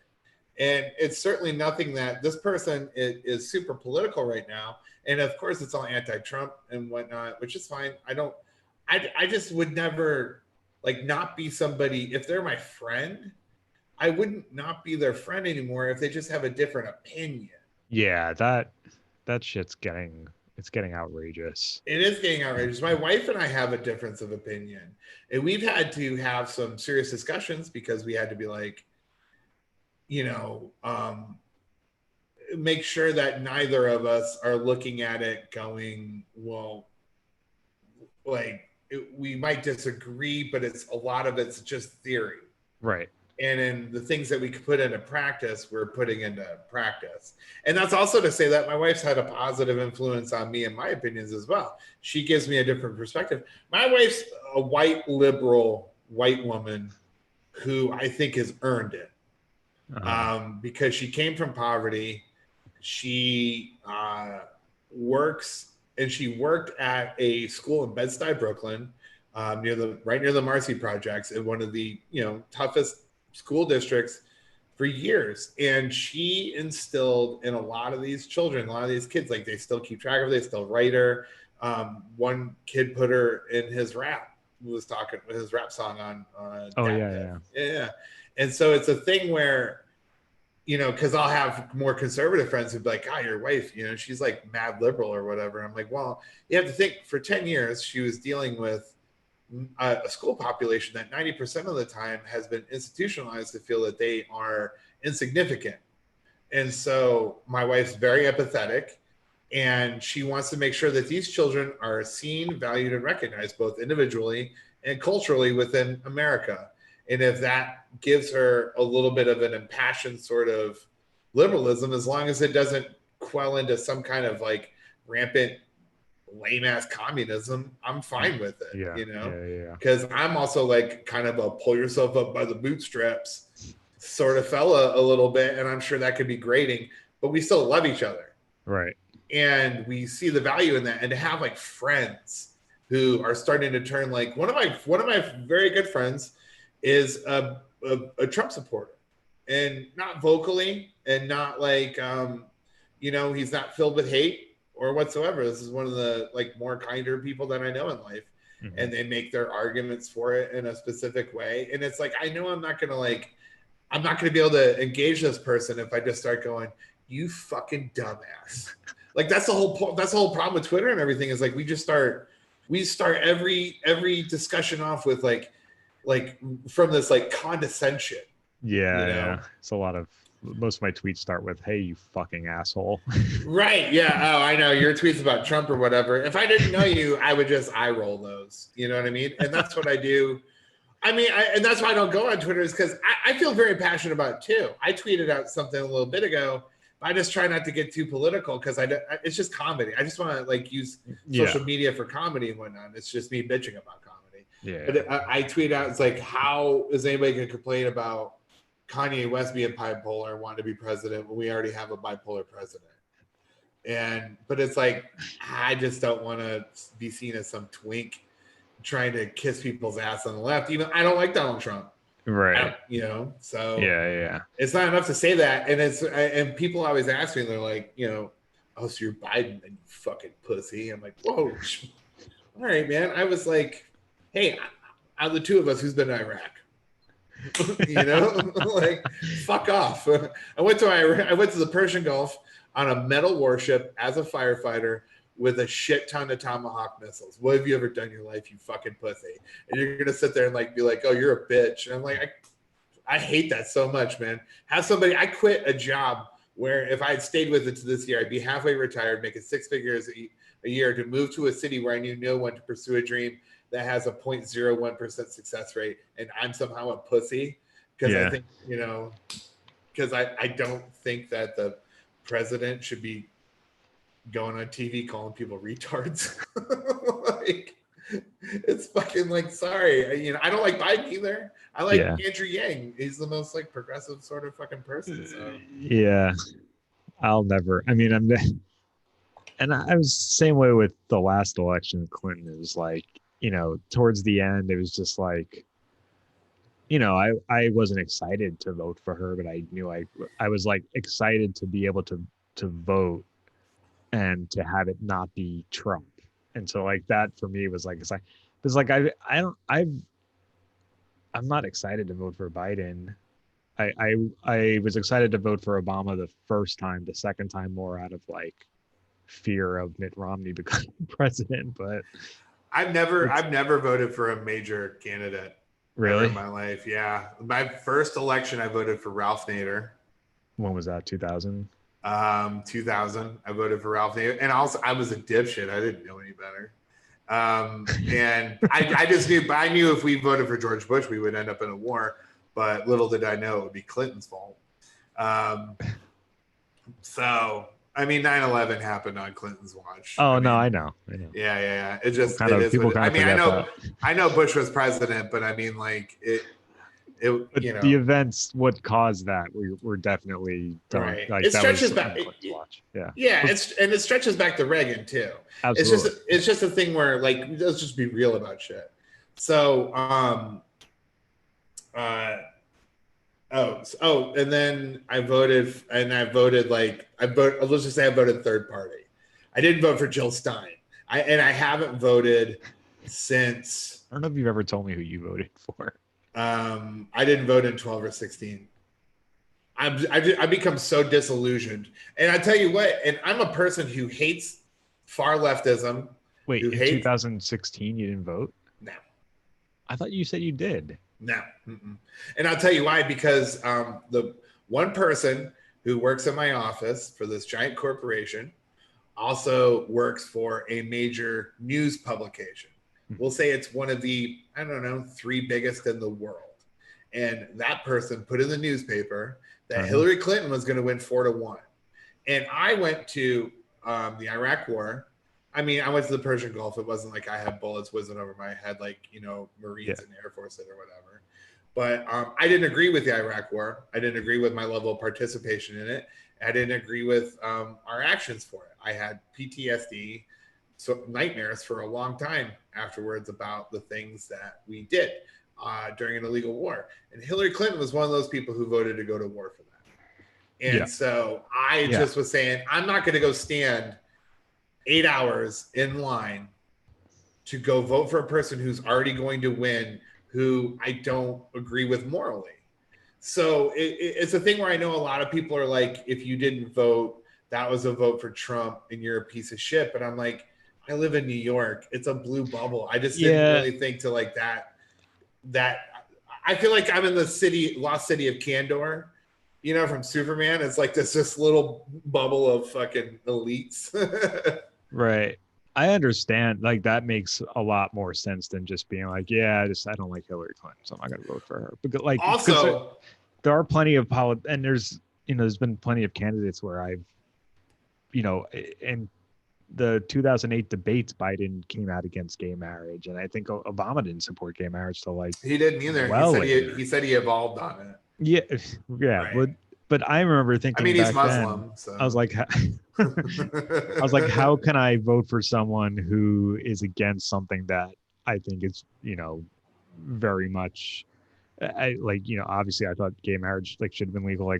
And it's certainly nothing that this person is super political right now. And of course it's all anti-Trump and whatnot, which is fine. I just would never like not be somebody, if they're my friend, I wouldn't not be their friend anymore if they just have a different opinion. Yeah, that shit's getting outrageous. It is getting outrageous. My wife and I have a difference of opinion, and we've had to have some serious discussions because we had to be like, make sure that neither of us are looking at it going, well, like we might disagree, but a lot of it's just theory. Right. And in the things that we could put into practice, we're putting into practice. And that's also to say that my wife's had a positive influence on me and my opinions as well. She gives me a different perspective. My wife's a white liberal white woman who I think has earned it. Because she came from poverty. She worked at a school in Bed-Stuy, Brooklyn, right near the Marcy projects, in one of the toughest school districts for years. And she instilled in a lot of these children, a lot of these kids, like they still keep track of it, they still write her. One kid put her in his rap, was talking with his rap song on yeah. And so it's a thing where, because I'll have more conservative friends who'd be like, your wife, she's like mad liberal or whatever. I'm like, well, you have to think, for 10 years, she was dealing with a school population that 90% of the time has been institutionalized to feel that they are insignificant. And so my wife's very empathetic, and she wants to make sure that these children are seen, valued, and recognized both individually and culturally within America. And if that gives her a little bit of an impassioned sort of liberalism, as long as it doesn't quell into some kind of like rampant lame ass communism, I'm fine with it. Because I'm also like kind of a pull yourself up by the bootstraps sort of fella a little bit, and I'm sure that could be grating, but we still love each other, right? And we see the value in that. And to have like friends who are starting to turn, like one of my very good friends is a Trump supporter, and not vocally, and not like he's not filled with hate or whatsoever. This is one of the like more kinder people that I know in life. Mm-hmm. And they make their arguments for it in a specific way. And it's like, I know I'm not going to be able to engage this person if I just start going, you fucking dumbass. Like that's the whole problem with Twitter and everything, is like we start every discussion off with like from this like condescension. Yeah. It's a lot of, most of my tweets start with, hey, you fucking asshole. Right. Yeah. Oh, I know your tweets about Trump or whatever. If I didn't know you, I would just eye roll those. You know what I mean? And that's what I do. I mean, and that's why I don't go on Twitter, is because I feel very passionate about it too. I tweeted out something a little bit ago. But I just try not to get too political, because it's just comedy. I just want to like use social media for comedy and whatnot. It's just me bitching about comedy. Yeah. But I tweet out, it's like, how is anybody going to complain about Kanye West being bipolar and wanting to be president when we already have a bipolar president? But it's like, I just don't want to be seen as some twink trying to kiss people's ass on the left. Even I don't like Donald Trump. Right. So yeah. It's not enough to say that. And people always ask me, they're like, oh, so you're Biden, and you fucking pussy. I'm like, whoa. All right, man. I was like, hey, out of the two of us, who's been to Iraq? Like, fuck off. I went to the Persian Gulf on a metal warship as a firefighter with a shit ton of Tomahawk missiles. What have you ever done in your life, you fucking pussy? And you're gonna sit there and like be like, oh, you're a bitch. And I'm like, I hate that so much, man. I quit a job where if I had stayed with it to this year, I'd be halfway retired, making 6 figures a year, to move to a city where I knew no one, to pursue a dream that has a 0.01% success rate, and I'm somehow a pussy because I think, because I don't think that the president should be going on TV calling people retards. Like, It's fucking like, sorry, I don't like Biden either. I like Andrew Yang. He's the most like progressive sort of fucking person. So yeah, I'll never. I mean, and I was the same way with the last election. Clinton. It was like, towards the end, it was just like, I wasn't excited to vote for her, but I knew I was like excited to be able to vote and to have it not be Trump. And so like that for me was like, I'm not excited to vote for Biden. I was excited to vote for Obama the first time, the second time more out of like fear of Mitt Romney becoming president. But I've never voted for a major candidate. Really? In my life, yeah. My first election, I voted for Ralph Nader. When was that? 2000. 2000. I voted for Ralph Nader, and also I was a dipshit. I didn't know any better. And I just knew. I knew if we voted for George Bush, we would end up in a war. But little did I know it would be Clinton's fault. So I mean, 9/11 happened on Clinton's watch. Oh, no, I know. Yeah. It just kind of people kind of. I mean, I know Bush was president, but I mean, like it. The events, what caused that, were definitely done. Right. Like, it stretches back. Yeah. It stretches back to Reagan too. Absolutely. It's just a thing where, like, let's just be real about shit. So, and then I voted let's just say I voted third party. I didn't vote for Jill Stein. I haven't voted since. I don't know if you've ever told me who you voted for. I didn't vote in 12 or 16. I've become so disillusioned. And I tell you what, and I'm a person who hates far leftism. Wait, in 2016 you didn't vote? No. I thought you said you did. No. Mm-mm. And I'll tell you why, because the one person who works in my office for this giant corporation also works for a major news publication. We'll say it's one of the, 3 biggest in the world. And that person put in the newspaper that Hillary Clinton was going to win 4-1. And I went to the Iraq War. I mean, I went to the Persian Gulf. It wasn't like I had bullets whizzing over my head like, Marines and Air Force or whatever. But I didn't agree with the Iraq War. I didn't agree with my level of participation in it. I didn't agree with our actions for it. I had PTSD, so nightmares for a long time afterwards about the things that we did during an illegal war. And Hillary Clinton was one of those people who voted to go to war for that. And so I just was saying, I'm not going to go stand 8 hours in line to go vote for a person who's already going to win, who I don't agree with morally. So it's a thing where I know a lot of people are like, if you didn't vote, that was a vote for Trump and you're a piece of shit. But I'm like, I live in New York. It's a blue bubble. I just didn't really think to like that I feel like I'm in the lost city of Kandor, from Superman. It's like this little bubble of fucking elites. Right. I understand. Like, that makes a lot more sense than just being like, I don't like Hillary Clinton, so I'm not going to vote for her. But like, also, there are plenty of and there's been plenty of candidates where I've, and the 2008 debates, Biden came out against gay marriage, and I think Obama didn't support gay marriage till like he didn't either. He said he evolved on it. Yeah, right. But I remember thinking, he's Muslim. So. I was like, how can I vote for someone who is against something that I think is, very much, obviously I thought gay marriage should have been legal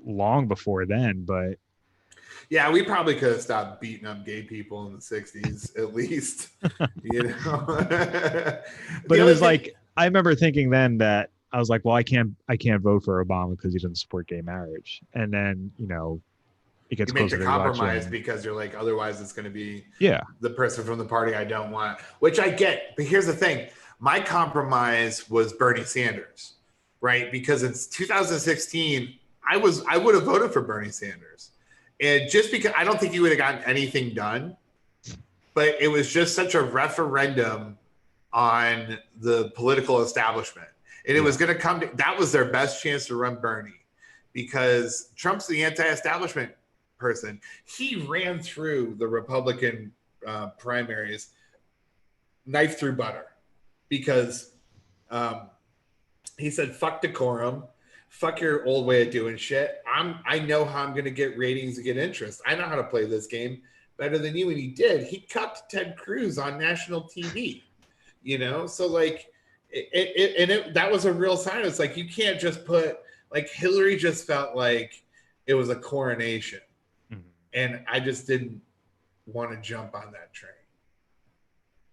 long before then, but. Yeah, we probably could have stopped beating up gay people in the 60s, at least, But it was I remember thinking then that I was like, well, I can't vote for Obama because he doesn't support gay marriage. And then, it gets closer to the compromise election. Because you're like, otherwise it's going to be the person from the party I don't want, which I get. But here's the thing. My compromise was Bernie Sanders, right? Because in 2016, I would have voted for Bernie Sanders. And just because I don't think he would have gotten anything done, but it was just such a referendum on the political establishment. And it was going to come to, that was their best chance to run Bernie, because Trump's the anti-establishment person. He ran through the Republican primaries knife through butter because he said, fuck decorum, fuck your old way of doing shit. I know how I'm going to get ratings and get interest. I know how to play this game better than you. And he did. He cucked Ted Cruz on national TV, you know? So like, that was a real sign. It's like, you can't just put, like, Hillary just felt like it was a coronation. Mm-hmm. And I just didn't want to jump on that train.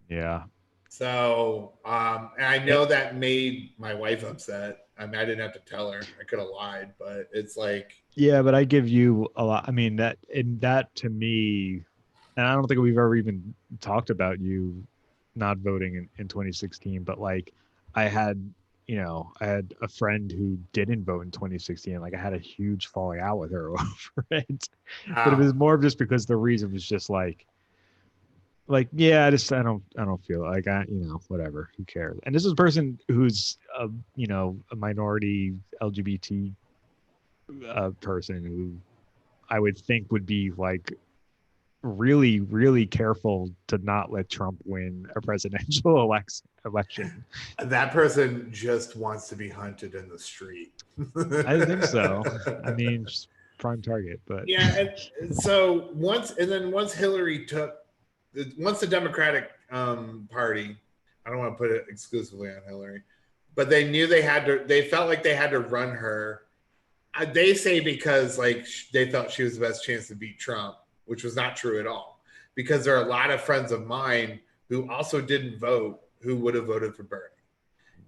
Yeah. So, and I know that made my wife upset. I mean, I didn't have to tell her. I could have lied, but it's like. Yeah, but I give you a lot. I mean, that to me, and I don't think we've ever even talked about you not voting in 2016, but like I had a friend who didn't vote in 2016. Like I had a huge falling out with her over it. But it was more just because the reason was just like, yeah, I don't feel like whatever, who cares. And this is a person who's a minority LGBT person who I would think would be like really, really careful to not let Trump win a presidential election. That person just wants to be hunted in the street. I think so. I mean, just prime target, but yeah. And so once Hillary once the Democratic Party, I don't want to put it exclusively on Hillary, but they knew they felt like they had to run her. They say because like they felt she was the best chance to beat Trump, which was not true at all. Because there are a lot of friends of mine who also didn't vote who would have voted for Bernie.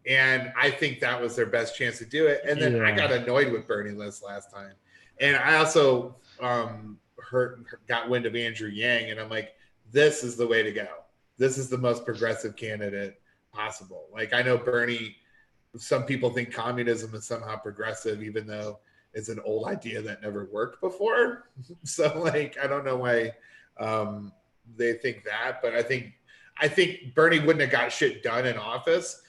And I think that was their best chance to do it. And then I got annoyed with Bernie last time. And I also got wind of Andrew Yang, and I'm like, this is the way to go. This is the most progressive candidate possible. Like, I know Bernie, some people think communism is somehow progressive, even though it's an old idea that never worked before. So like, I don't know why they think that, but I think Bernie wouldn't have got shit done in office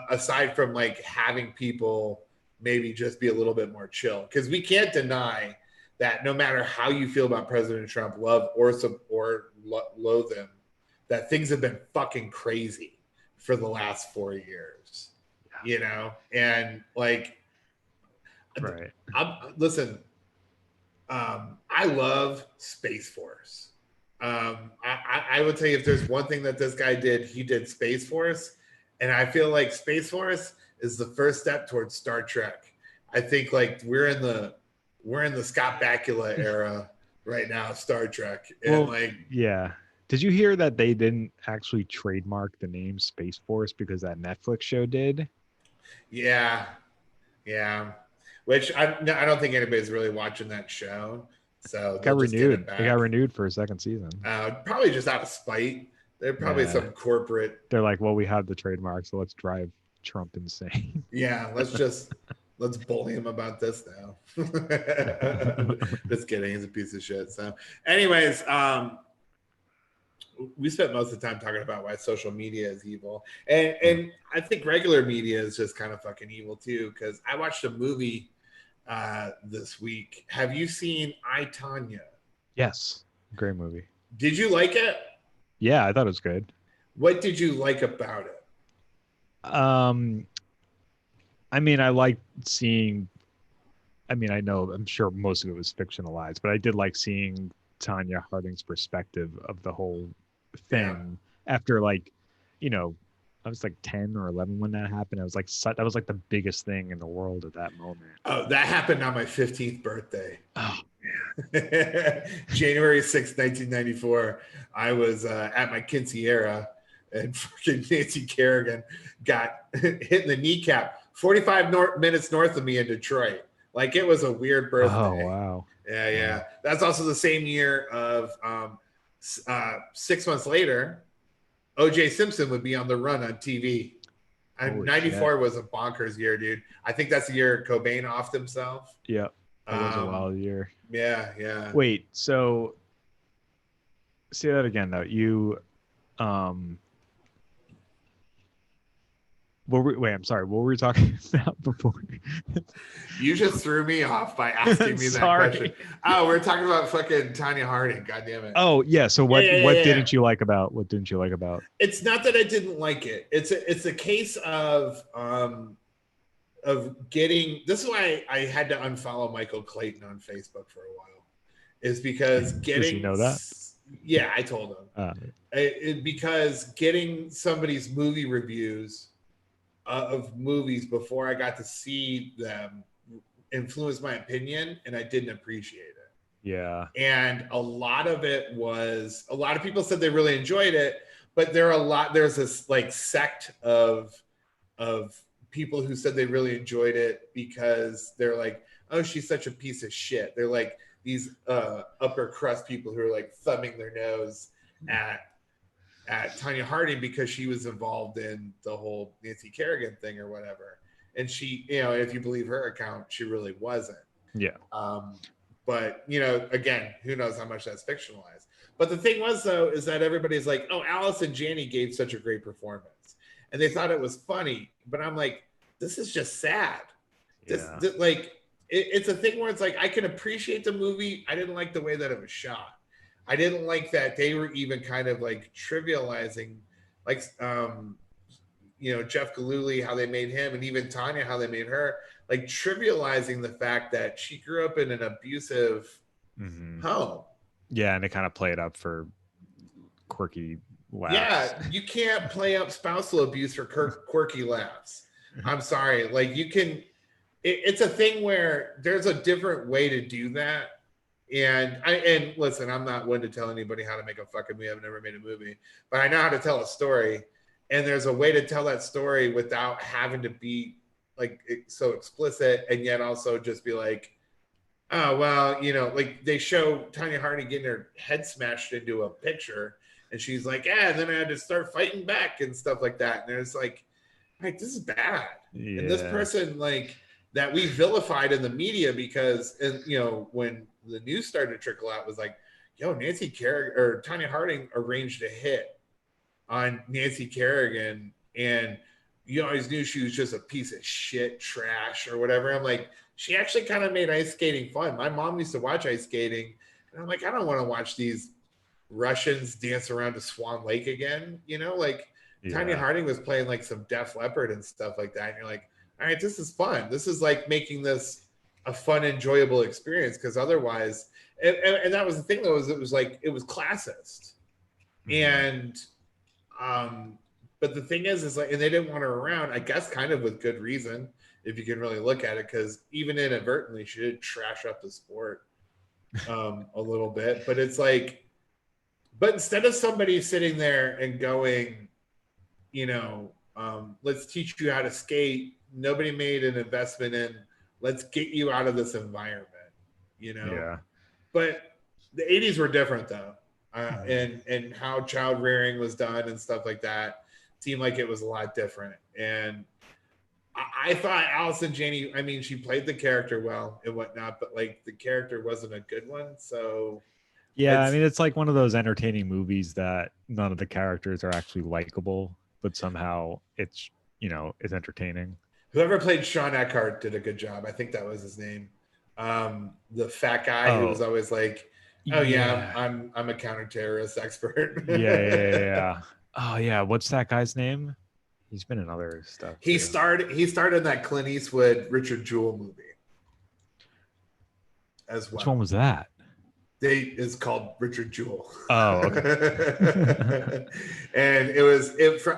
aside from like having people maybe just be a little bit more chill. Because we can't deny that no matter how you feel about President Trump, love or loathe him, that things have been fucking crazy for the last 4 years, you know? And like, right. Listen, I love Space Force. I would say if there's one thing that this guy did, he did Space Force. And I feel like Space Force is the first step towards Star Trek. I think like we're in the Scott Bakula era right now, Star Trek. And yeah. Did you hear that they didn't actually trademark the name Space Force because that Netflix show did? Yeah. Which I don't think anybody's really watching that show. So it got renewed. It got renewed for a second season. Probably just out of spite. They're probably some corporate. They're like, well, we have the trademark, so let's drive Trump insane. Yeah, let's bully him about this now. Just kidding. He's a piece of shit. So, anyways, we spent most of the time talking about why social media is evil, and I think regular media is just kind of fucking evil too. Because I watched a movie this week. Have you seen I, Tonya? Yes, great movie. Did you like it? Yeah, I thought it was good. What did you like about it? I mean, I liked seeing. I mean, I'm sure most of it was fictionalized, but I did like seeing Tanya Harding's perspective of the whole thing. After like, I was like 10 or 11 when that happened. I was like, that was like the biggest thing in the world at that moment. Oh, that happened on my 15th birthday. Oh, man. January 6th, 1994. I was at my quinceañera, and fucking Nancy Kerrigan got hit in the kneecap 45 minutes north of me in Detroit. Like, it was a weird birthday. Oh, wow. Yeah. That's also the same year of 6 months later, O.J. Simpson would be on the run on TV. And 94 shit. Was a bonkers year, dude. I think that's the year Cobain offed himself. Yeah. That was a wild year. Yeah. Wait, so say that again though. Wait, I'm sorry. What were we talking about before? You just threw me off by asking me that question. Oh, we're talking about fucking Tanya Harding. God damn it. Oh yeah. So what didn't you like about It's not that I didn't like it. It's a case of getting. This is why I had to unfollow Michael Clayton on Facebook for a while. Is because getting. Does he know that? Yeah, I told him. Because getting somebody's movie reviews of movies before I got to see them influenced my opinion, and I didn't appreciate it. Yeah. And a lot of it was, a lot of people said they really enjoyed it, but there's this like sect of people who said they really enjoyed it because they're like, oh, she's such a piece of shit. They're like these upper crust people who are like thumbing their nose at Tanya Harding because she was involved in the whole Nancy Kerrigan thing or whatever. And she, if you believe her account, she really wasn't. Yeah. But, again, who knows how much that's fictionalized. But the thing was, though, is that everybody's like, oh, Allison Janney gave such a great performance. And they thought it was funny. But I'm like, this is just sad. Yeah. It's a thing where it's like, I can appreciate the movie. I didn't like the way that it was shot. I didn't like that they were even kind of like trivializing, like, Jeff Gillooly, how they made him, and even Tanya, how they made her, like trivializing the fact that she grew up in an abusive home. Yeah, and it kind of played up for quirky laughs. Yeah, you can't play up spousal abuse for quirky laughs. I'm sorry. Like you can, it's a thing where there's a different way to do that. And listen, I'm not one to tell anybody how to make a fucking movie. I've never made a movie, but I know how to tell a story. And there's a way to tell that story without having to be like so explicit, and yet also just be like, oh, well, like they show Tanya Harding getting her head smashed into a picture, and she's like, yeah, and then I had to start fighting back and stuff like that. And it's like, this is bad. Yeah. And this person, like, that we vilified in the media because, when the news started to trickle out, was like, yo, Nancy Kerrigan or Tanya Harding arranged a hit on Nancy Kerrigan, and you always knew she was just a piece of shit, trash or whatever. I'm like, she actually kind of made ice skating fun. My mom used to watch ice skating, and I'm like, I don't want to watch these Russians dance around to Swan Lake again. Tanya Harding was playing like some Def Leppard and stuff like that. And you're like, all right, this is fun. This is like making this a fun, enjoyable experience, because otherwise, and that was the thing though, is it was classist. And but the thing is like, and they didn't want her around, I guess kind of with good reason, if you can really look at it, because even inadvertently she did trash up the sport a little bit. But it's like, but instead of somebody sitting there and going, let's teach you how to skate, nobody made an investment in, let's get you out of this environment, Yeah. But the 80s were different though. And how child rearing was done and stuff like that seemed like it was a lot different. And I thought Allison Janney, I mean, she played the character well and whatnot, but like the character wasn't a good one. So yeah, I mean, it's like one of those entertaining movies that none of the characters are actually likable, but somehow it's, it's entertaining. Whoever played Sean Eckhart did a good job. I think that was his name. The fat guy who was always like, oh yeah, I'm a counterterrorist expert. Yeah. Oh yeah, what's that guy's name? He's been in other stuff. He starred in that Clint Eastwood Richard Jewell movie as well. Which one was that? Is called Richard Jewell. Oh, okay. And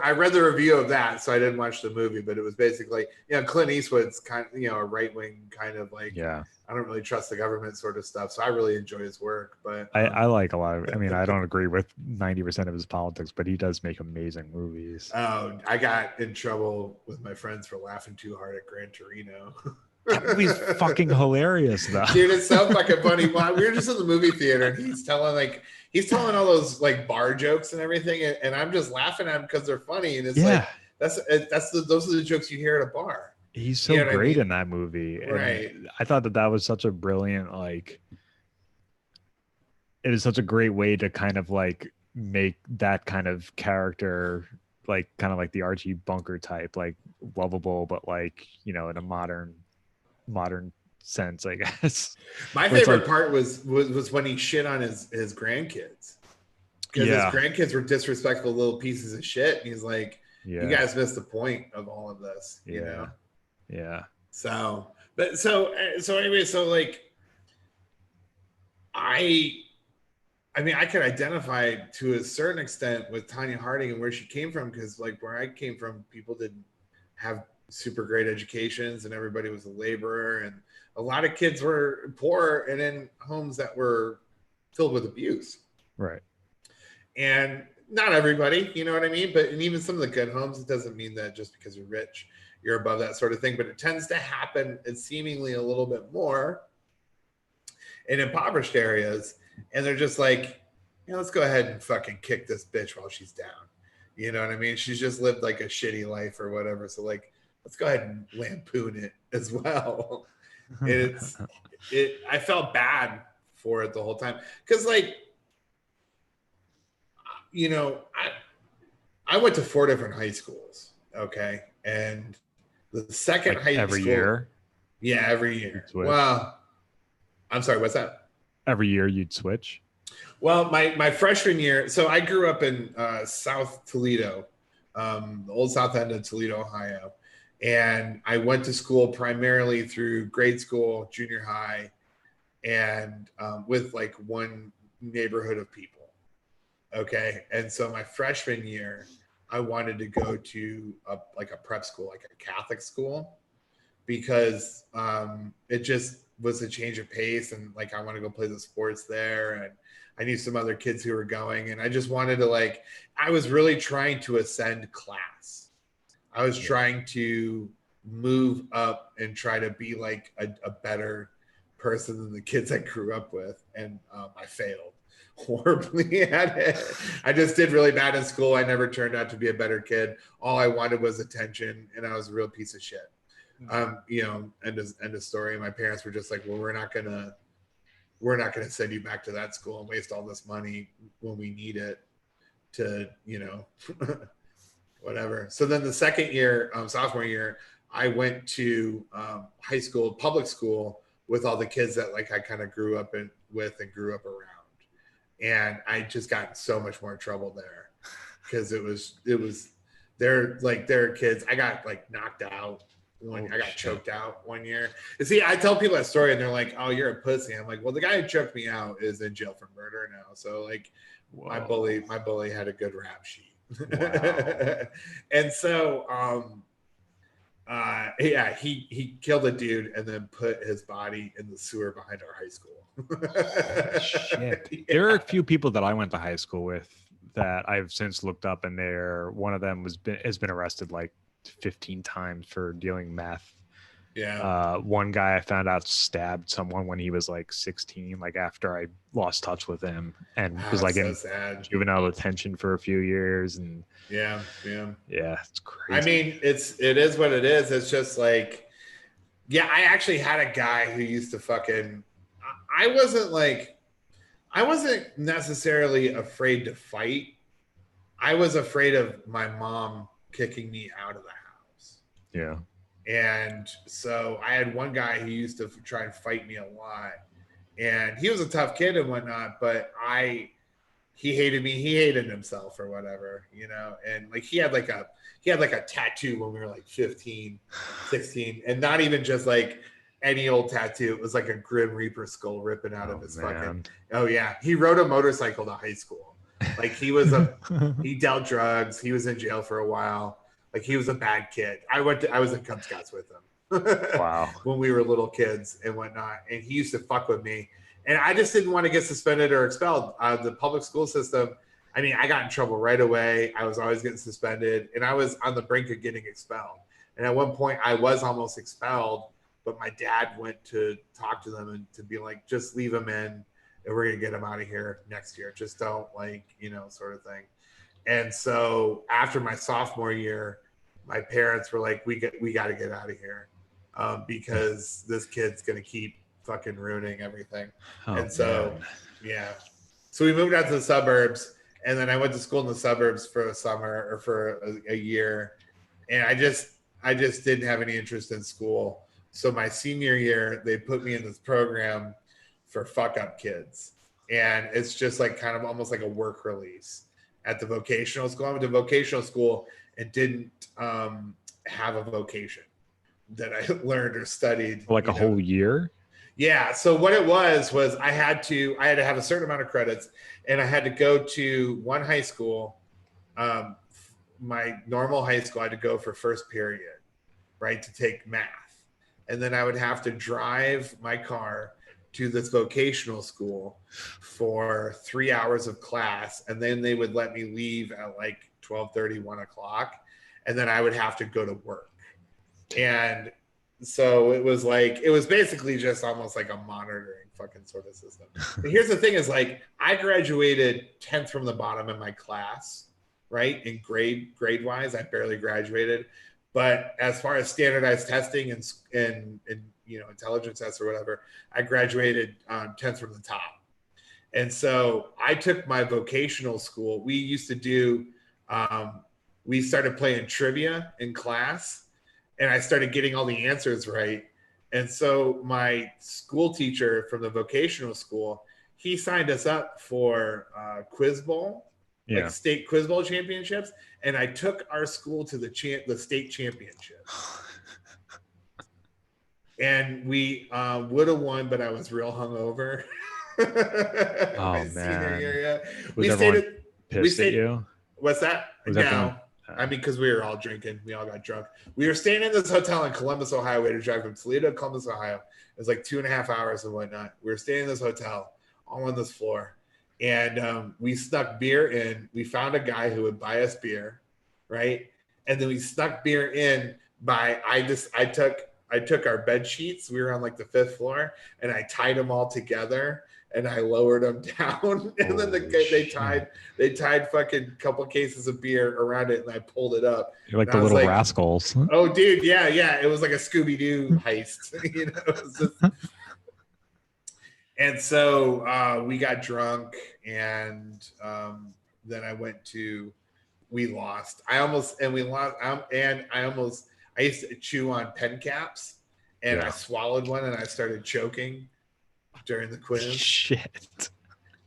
I read the review of that, so I didn't watch the movie, but it was basically, Clint Eastwood's kind of, a right wing kind of like, I don't really trust the government sort of stuff. So I really enjoy his work. But I like a lot of, I mean, I don't agree with 90% of his politics, but he does make amazing movies. Oh, I got in trouble with my friends for laughing too hard at Gran Torino. That movie's fucking hilarious though. Dude, it's so fucking funny. We were just in the movie theater and he's telling all those like bar jokes and everything, and I'm just laughing at him because they're funny. And it's like those are the jokes you hear at a bar. He's so great in that movie. Right. And I thought that was such a brilliant, like, it is such a great way to kind of like make that kind of character like kind of like the Archie Bunker type, like lovable, but like, you know, in a modern sense, I guess. My favorite part was when he shit on his grandkids, because his grandkids were disrespectful little pieces of shit, and he's like, you guys missed the point of all of this, you know? Yeah. So anyway, so like I mean, I could identify to a certain extent with Tanya Harding and where she came from, because like where I came from, people didn't have super great educations, and everybody was a laborer, and a lot of kids were poor and in homes that were filled with abuse. Right. And not everybody, you know what I mean? But and even some of the good homes, it doesn't mean that just because you're rich, you're above that sort of thing. But it tends to happen, and seemingly a little bit more in impoverished areas. And they're just like, you know, let's go ahead and fucking kick this bitch while she's down. You know what I mean? She's just lived like a shitty life or whatever. So like, let's go ahead and lampoon it as well. I felt bad for it the whole time. Cause like, you know, I went to 4 different high schools. Okay. And the second like high every school. Year? Yeah, every year. Well, I'm sorry, what's that? Every year you'd switch? Well, my freshman year, so I grew up in South Toledo, the old South End of Toledo, Ohio. And I went to school primarily through grade school, junior high, and with like one neighborhood of people. Okay. And so my freshman year, I wanted to go to a prep school, like a Catholic school, because it just was a change of pace, and like I want to go play the sports there, and I knew some other kids who were going, and I just wanted to like, I was really trying to ascend class. I was trying to move up and try to be like a better person than the kids I grew up with, and I failed horribly at it. I just did really bad in school. I never turned out to be a better kid. All I wanted was attention, and I was a real piece of shit. You know, end of story. My parents were just like, well, we're not gonna send you back to that school and waste all this money when we need it to, you know, whatever. So then the second year, sophomore year, I went to high school, public school, with all the kids that like I kind of grew up with and grew up around. And I just got so much more trouble there, because it was they're kids. I got like knocked out. I got choked out one year. And see, I tell people that story and they're like, oh, you're a pussy. I'm like, well, the guy who choked me out is in jail for murder now. So like, my bully had a good rap sheet. Wow. And so, he killed a dude and then put his body in the sewer behind our high school. Shit. Yeah. There are a few people that I went to high school with that I've since looked up, and one of them has been arrested like 15 times for dealing meth. Yeah. One guy I found out stabbed someone when he was like 16, like after I lost touch with him, and was like in juvenile detention for a few years. And yeah, it's crazy. I mean, it is what it is. It's just like, yeah, I actually had a guy who used to fucking, I wasn't necessarily afraid to fight. I was afraid of my mom kicking me out of the house. Yeah. And so I had one guy who used to try and fight me a lot, and he was a tough kid and whatnot, but he hated me. He hated himself or whatever, you know? And like, he had like a tattoo when we were like 15, 16, and not even just like any old tattoo. It was like a Grim Reaper skull ripping out of his fucking, oh yeah. He rode a motorcycle to high school. Like he dealt drugs. He was in jail for a while. Like he was a bad kid. I was in Cub Scouts with him. Wow. When we were little kids and whatnot. And he used to fuck with me. And I just didn't want to get suspended or expelled. The public school system, I mean, I got in trouble right away. I was always getting suspended, and I was on the brink of getting expelled. And at one point I was almost expelled, but my dad went to talk to them and to be like, just leave him in, and we're going to get him out of here next year. Just don't, like, you know, sort of thing. And so after my sophomore year, my parents were like, we got to get out of here because this kid's going to keep fucking ruining everything. Oh, and so, man. Yeah. So we moved out to the suburbs, And then I went to school in the suburbs for a summer or for a year. And I just didn't have any interest in school. So my senior year, they put me in this program for fuck up kids. And it's just like kind of almost like a work release at the vocational school. I went to vocational school and didn't have a vocation that I learned or studied. Like a whole year? Yeah. So what it was I had to have a certain amount of credits, and I had to go to one high school. My normal high school, I had to go for first period, right, to take math. And then I would have to drive my car to this vocational school for 3 hours of class. And then they would let me leave at like 12:30, 1 o'clock. And then I would have to go to work. And so it was basically just almost like a monitoring fucking sort of system. But here's the thing is like, I graduated 10th from the bottom in my class, right? In grade wise, I barely graduated. But as far as standardized testing and intelligence tests or whatever, I graduated 10th from the top. And so I took my vocational school. We used to do, we started playing trivia in class, and I started getting all the answers right. And so my school teacher from the vocational school, he signed us up for Quiz Bowl. Yeah. Like state quiz bowl championships, and I took our school to the state championship. And we would have won, but I was real hungover. Oh man! Senior year, yeah. Was everyone pissed at you? What's that? No, I mean, because we were all drinking, we all got drunk. We were staying in this hotel in Columbus, Ohio. We had to drive from Toledo to Columbus, Ohio. It was like 2.5 hours and whatnot. We were staying in this hotel, all on this floor. And we snuck beer in. We found a guy who would buy us beer, right? And then we snuck beer in by I took our bed sheets. We were on like the 5th floor, and I tied them all together and I lowered them down. And then they tied fucking couple cases of beer around it, and I pulled it up. You're like the little rascals. Oh, dude, yeah. It was like a Scooby-Doo heist. It was just. And so we got drunk, and then we lost. I used to chew on pen caps, and I swallowed one, and I started choking during the quiz. Shit.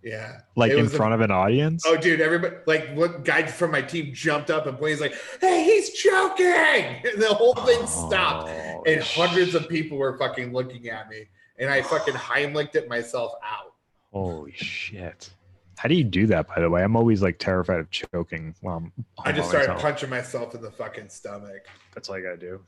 Yeah. Like in front of an audience? Oh, dude, everybody, like one guy from my team jumped up and pointed, he's like, hey, he's choking. And the whole thing stopped. And hundreds of people were fucking looking at me. And I fucking Heimlicked it myself out. Holy shit. How do you do that, by the way? I'm always like terrified of choking while I just started punching myself in the fucking stomach. That's all you gotta do.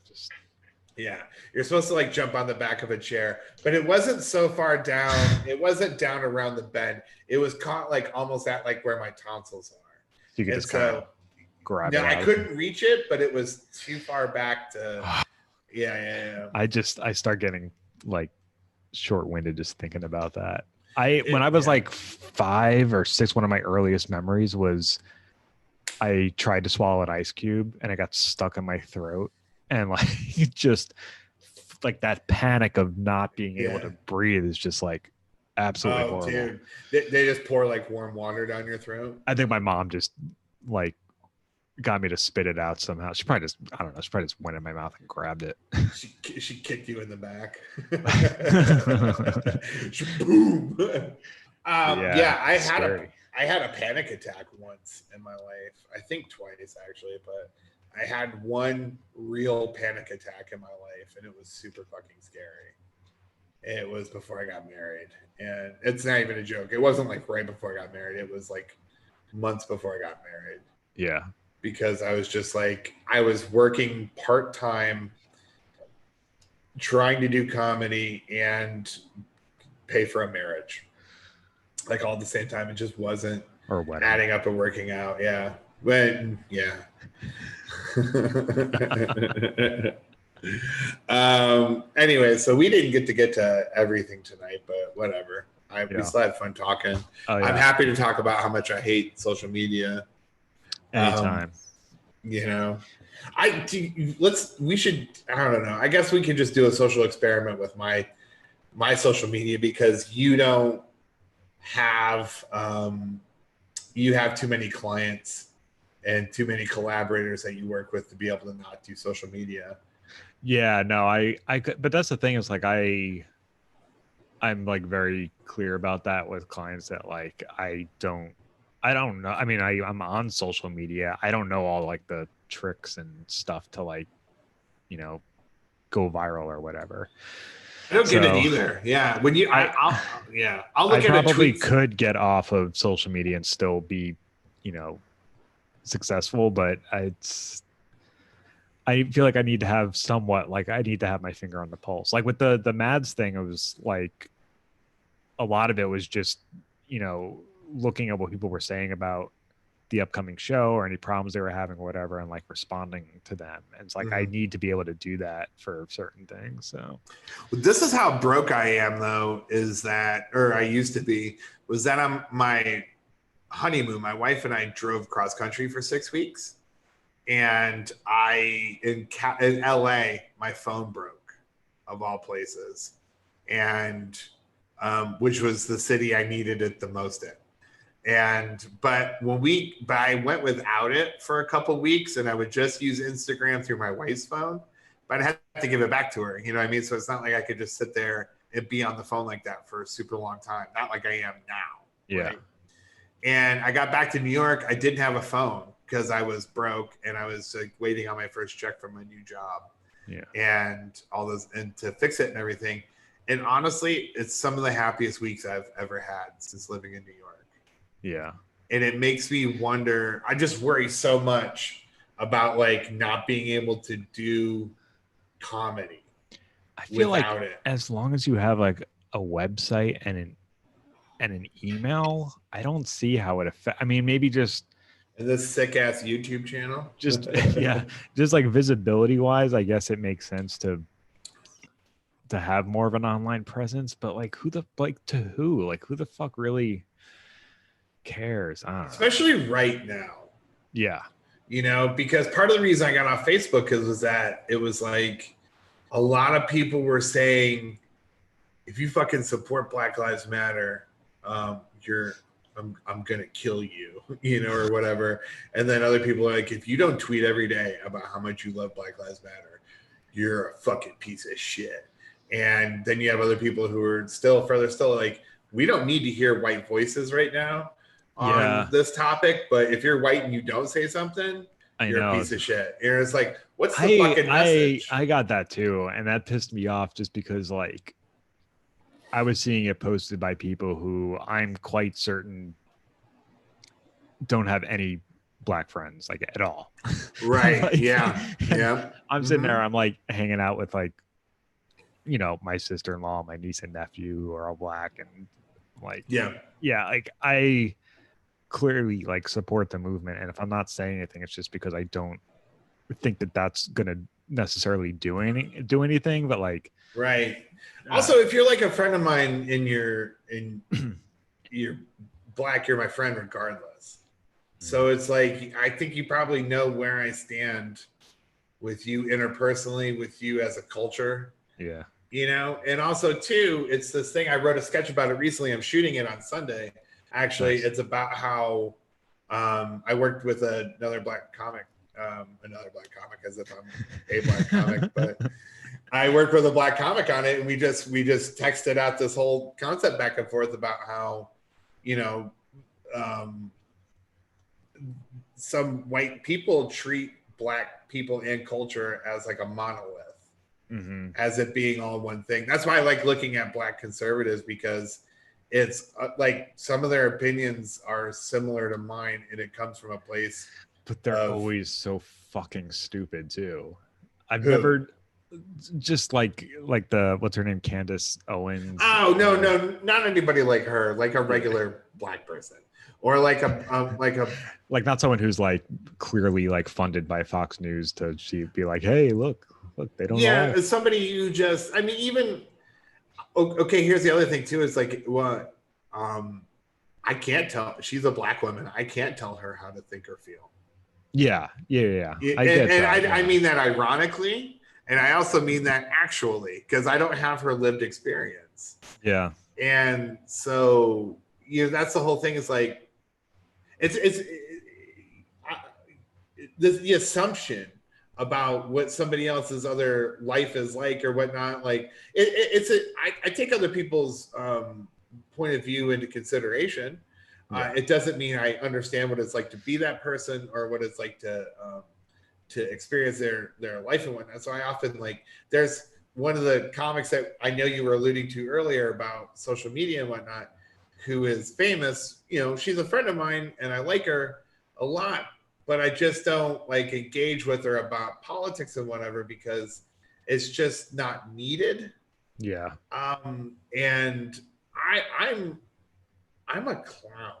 Yeah. You're supposed to like jump on the back of a chair, but it wasn't so far down. It wasn't down around the bend. It was caught like almost at like where my tonsils are. You could just kind of grab it. I couldn't reach it, but it was too far back to. Yeah. I start getting like short-winded just thinking about that. When I was like 5 or 6, one of my earliest memories was I tried to swallow an ice cube and it got stuck in my throat, and like just like that panic of not being able to breathe is just like absolutely horrible. Dude, they just pour like warm water down your throat. I think my mom just like got me to spit it out somehow. She probably just went in my mouth and grabbed it. She kicked you in the back. Boom. I had a panic attack once in my life. I think twice actually, but I had one real panic attack in my life, and it was super fucking scary. It was before I got married, and it's not even a joke. It wasn't like right before I got married. It was like months before I got married. Yeah. Because I was just like, I was working part-time, trying to do comedy and pay for a marriage, like all at the same time. It just wasn't adding up and working out. Yeah. Anyway, so we didn't get to everything tonight, but whatever. We still had fun talking. Oh, yeah. I'm happy to talk about how much I hate social media. Anytime. I don't know. I guess we could just do a social experiment with my social media, because you don't have you have too many clients and too many collaborators that you work with to be able to not do social media. Yeah, no, I could, but that's the thing is like I'm like very clear about that with clients that like I don't know. I mean, I'm on social media. I don't know all like the tricks and stuff to like, you know, go viral or whatever. I don't get it either. Yeah. When you, I'll look I at probably a tweet. could get off of social media and still be, you know, successful, but I feel like I need to have somewhat like I need to have my finger on the pulse. Like with the Mads thing, it was like a lot of it was just, you know, looking at what people were saying about the upcoming show or any problems they were having or whatever, and like responding to them. And it's like I need to be able to do that for certain things. So this is how broke I am though, is that, or I used to be, was that on my honeymoon, my wife and I drove cross country for 6 weeks. And in LA, my phone broke, of all places, and which was the city I needed it the most in. But I went without it for a couple weeks, and I would just use Instagram through my wife's phone, but I had to give it back to her. You know what I mean? So it's not like I could just sit there and be on the phone like that for a super long time. Not like I am now. Yeah. Right? And I got back to New York. I didn't have a phone because I was broke and I was like waiting on my first check from my new job. Yeah. And all those, and to fix it and everything. And honestly, it's some of the happiest weeks I've ever had since living in New York. Yeah. And it makes me wonder, I just worry so much about like not being able to do comedy. I feel like as long as you have like a website and an email, I don't see how it affects. I mean, maybe just this sick ass YouTube channel. Just yeah, just like visibility wise, I guess it makes sense to have more of an online presence. But like, who the fuck really cares? I don't know. Especially right now. Yeah. You know, because part of the reason I got off Facebook was that it was like a lot of people were saying, if you fucking support Black Lives Matter, I'm gonna kill you, you know, or whatever. And then other people are like, if you don't tweet every day about how much you love Black Lives Matter, you're a fucking piece of shit. And then you have other people who are still like, we don't need to hear white voices right now on this topic, but if you're white and you don't say something, you're a piece of shit. And it's like, what's the fucking message? I got that too, and that pissed me off just because like I was seeing it posted by people who I'm quite certain don't have any Black friends like at all. Right. Like, yeah. I'm sitting there, I'm like hanging out with like, you know, my sister-in-law, my niece and nephew who are all Black, and like, like I clearly like support the movement. And if I'm not saying anything, it's just because I don't think that that's going to necessarily do anything, but like, right. Also, if you're like a friend of mine and you're Black, you're my friend regardless. So it's like, I think you probably know where I stand with you interpersonally, with you as a culture. Yeah. You know, and also too, it's this thing, I wrote a sketch about it recently. I'm shooting it on Sunday. Actually, It's about how I worked with another black comic as if I'm a Black comic, but I worked with a Black comic on it, and we just texted out this whole concept back and forth about how, you know, some white people treat Black people and culture as like a monolith, as it being all one thing. That's why I like looking at Black conservatives, because it's like some of their opinions are similar to mine, and it comes from a place. But they're always so fucking stupid too. I've never just like the, what's her name, Candace Owens. Oh no, not anybody like her, like a regular Black person, or like not someone who's like clearly like funded by Fox News to be like, hey, look, they don't. Yeah, somebody who just, I mean, even. Okay, here's the other thing too. Is like, what? I can't tell. She's a Black woman. I can't tell her how to think or feel. Yeah. I mean that ironically, and I also mean that actually, because I don't have her lived experience. Yeah. And so, you know, that's the whole thing. Is like, the assumption about what somebody else's other life is like or whatnot. Like I take other people's point of view into consideration. Yeah. It doesn't mean I understand what it's like to be that person or what it's like to experience their life and whatnot. So I often there's one of the comics that I know you were alluding to earlier about social media and whatnot, who is famous. You know, she's a friend of mine and I like her a lot, but I just don't engage with her about politics and whatever because it's just not needed. Yeah. And I'm a clown.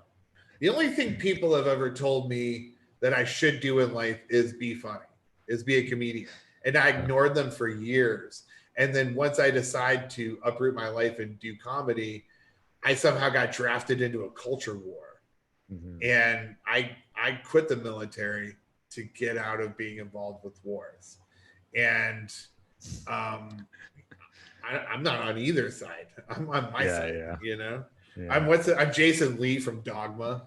The only thing people have ever told me that I should do in life is be funny, is be a comedian. And I ignored them for years. And then once I decide to uproot my life and do comedy, I somehow got drafted into a culture war. Mm-hmm. And I quit the military to get out of being involved with wars. And I'm not on either side. I'm on my side, you know? Yeah. I'm Jason Lee from Dogma.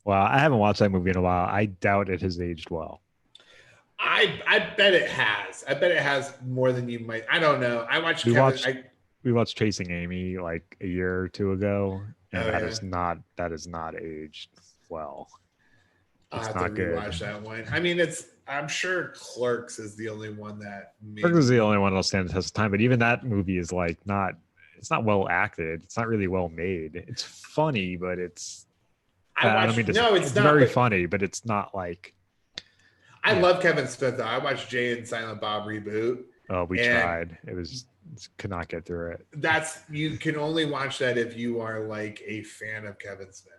Well, I haven't watched that movie in a while. I doubt it has aged well. I bet it has. I bet it has more than you might. I don't know. We watched Chasing Amy like a year or two ago, and that is not aged well. It's not good. Watch that one. I mean, I'm sure Clerks is the only one that. Clerks is the only one that'll stand the test of time. But even that movie is not. It's not well acted. It's not really well made. It's funny, but it's. It's not very funny, but it's not like. I love Kevin Smith though. I watched Jay and Silent Bob reboot. Oh, we tried. Could not get through it. You can only watch that if you are a fan of Kevin Smith.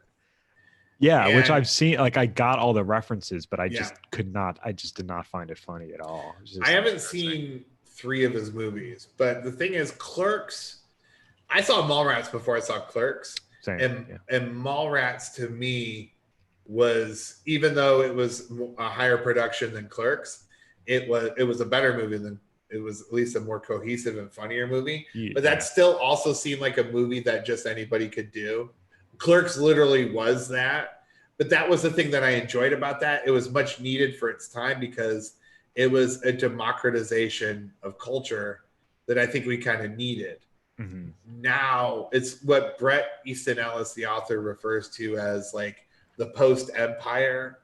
Yeah, which I've seen. I got all the references, but I just could not. I just did not find it funny at all. I haven't seen 3 of his movies, but the thing is, Clerks. I saw Mallrats before I saw Clerks, and Mallrats to me was, even though it was a higher production than Clerks, it was a better movie than. It was at least a more cohesive and funnier movie, but that still also seemed like a movie that just anybody could do. Clerks literally was that, but that was the thing that I enjoyed about that. It was much needed for its time because it was a democratization of culture that I think we kind of needed. Mm-hmm. Now it's what Bret Easton Ellis, the author, refers to as the post-Empire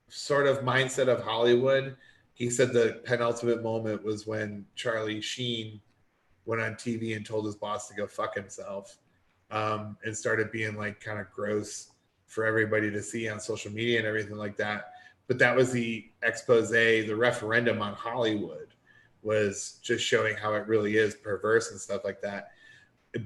sort of mindset of Hollywood. He said the penultimate moment was when Charlie Sheen went on TV and told his boss to go fuck himself, and started being kind of gross for everybody to see on social media and everything like that. But that was the expose, the referendum on Hollywood was just showing how it really is perverse and stuff like that.